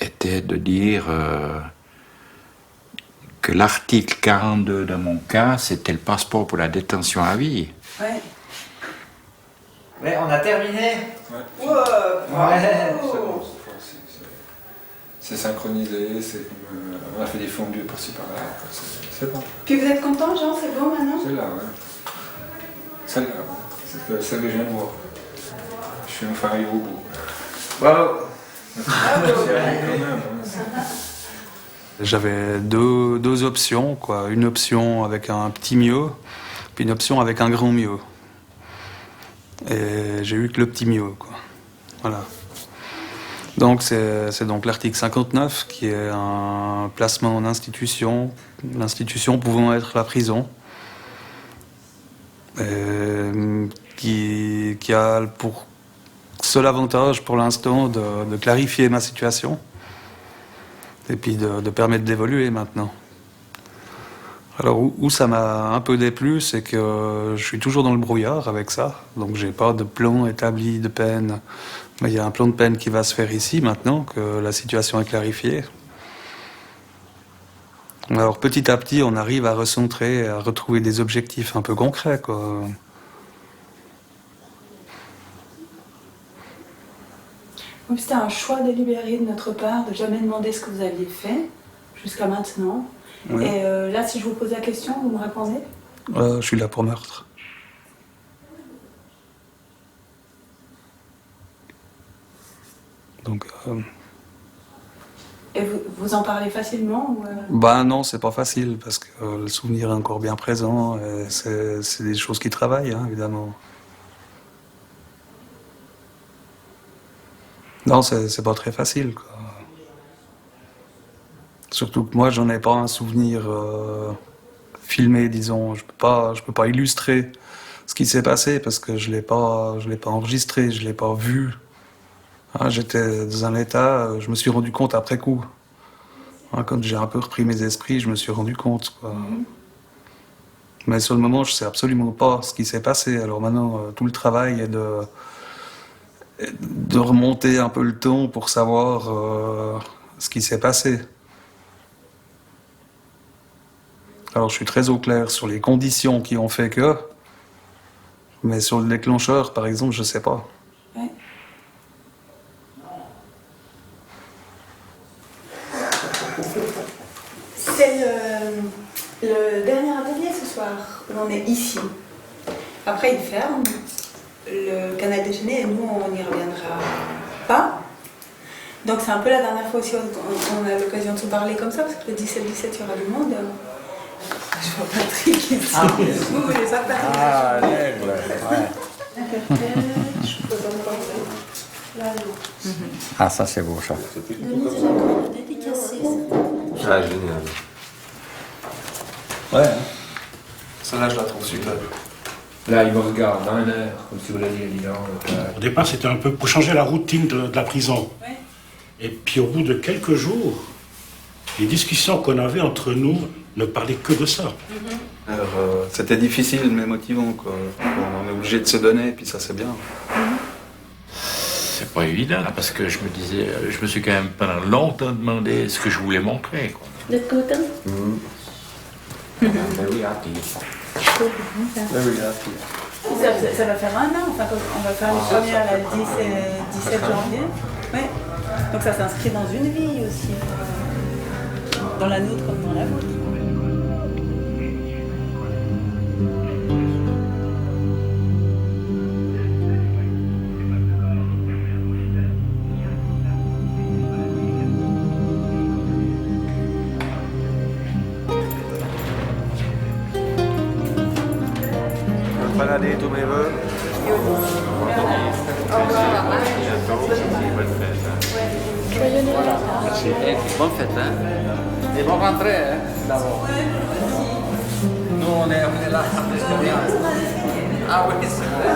étaient de dire que l'article 42 de mon cas, c'était le passeport pour la détention à vie. Ouais. Mais on a terminé. Ouais. Ouais. C'est synchronisé, on a fait des fondus par-ci par-là, c'est bon. Puis vous êtes content, Jean, c'est bon maintenant? Celle-là, ouais. Celle-là, ouais. C'est celle que je viens de voir. Je suis enfin arrivé au bout. Bravo. J'avais deux options, quoi. Une option avec un petit mieux, puis une option avec un grand mieux. Et j'ai eu que le petit mieux, quoi. Voilà. Donc c'est donc l'article 59 qui est un placement en institution, l'institution pouvant être la prison, qui a pour seul avantage pour l'instant de clarifier ma situation et puis de permettre d'évoluer maintenant. Alors où ça m'a un peu déplu, c'est que je suis toujours dans le brouillard avec ça, donc j'ai pas de plan établi de peine. Mais il y a un plan de peine qui va se faire ici maintenant que la situation est clarifiée. Alors petit à petit, on arrive à recentrer, à retrouver des objectifs un peu concrets, quoi. C'était un choix délibéré de notre part de jamais demander ce que vous aviez fait jusqu'à maintenant. Oui. Et là, si je vous pose la question, vous me répondez? Je suis là pour meurtre. Donc, Et vous en parlez facilement ou Ben non, c'est pas facile parce que le souvenir est encore bien présent. C'est des choses qui travaillent, hein, évidemment. Non, c'est pas très facile, quoi. Surtout que moi, j'en ai pas un souvenir filmé, disons. Je peux pas illustrer ce qui s'est passé parce que je l'ai pas enregistré, je l'ai pas vu. Hein, j'étais dans un état, je me suis rendu compte après coup. Hein, quand j'ai un peu repris mes esprits, je me suis rendu compte, quoi. Mais sur le moment, je sais absolument pas ce qui s'est passé. Alors maintenant, tout le travail est de remonter un peu le temps pour savoir ce qui s'est passé. Alors je suis très au clair sur les conditions qui ont fait que, mais sur le déclencheur, par exemple, je sais pas. Ouais. C'est le dernier atelier ce soir. On est ici. Après, il ferme le canal déjeuner et nous, on n'y reviendra pas. Donc c'est un peu la dernière fois aussi qu'on a l'occasion de se parler comme ça, parce que le 17-17 il y aura du monde. Je vois Patrick ici. Ah, oui. Vous voulez ça, Patrick? Ah, l'aigle, ouais. Ah, ça c'est beau ça. Ah, génial. Ouais. Celle-là, je la trouve super. Là, il me regarde dans l'air, comme si vous l'alliez dire. Au départ, c'était un peu pour changer la routine de la prison. Ouais. Et puis au bout de quelques jours, les discussions qu'on avait entre nous ne parlaient que de ça. Alors, c'était difficile mais motivant, quoi. On est obligé de se donner et puis ça c'est bien. C'est pas évident, parce que je me disais, je me suis quand même pendant longtemps demandé ce que je voulais montrer, quoi. De l'autre côté? Very happy. Ça va faire un an, enfin, on va faire les premières le 17 janvier. Ouais. Donc ça s'inscrit dans une vie aussi, dans la nôtre comme dans la vôtre. Balader tous mes voeux. Joyeux Noël. Merci. Et bonne fête, hein. Et bonne rentrée, hein, d'abord. Nous, on est là, presque rien. Ah oui, c'est vrai.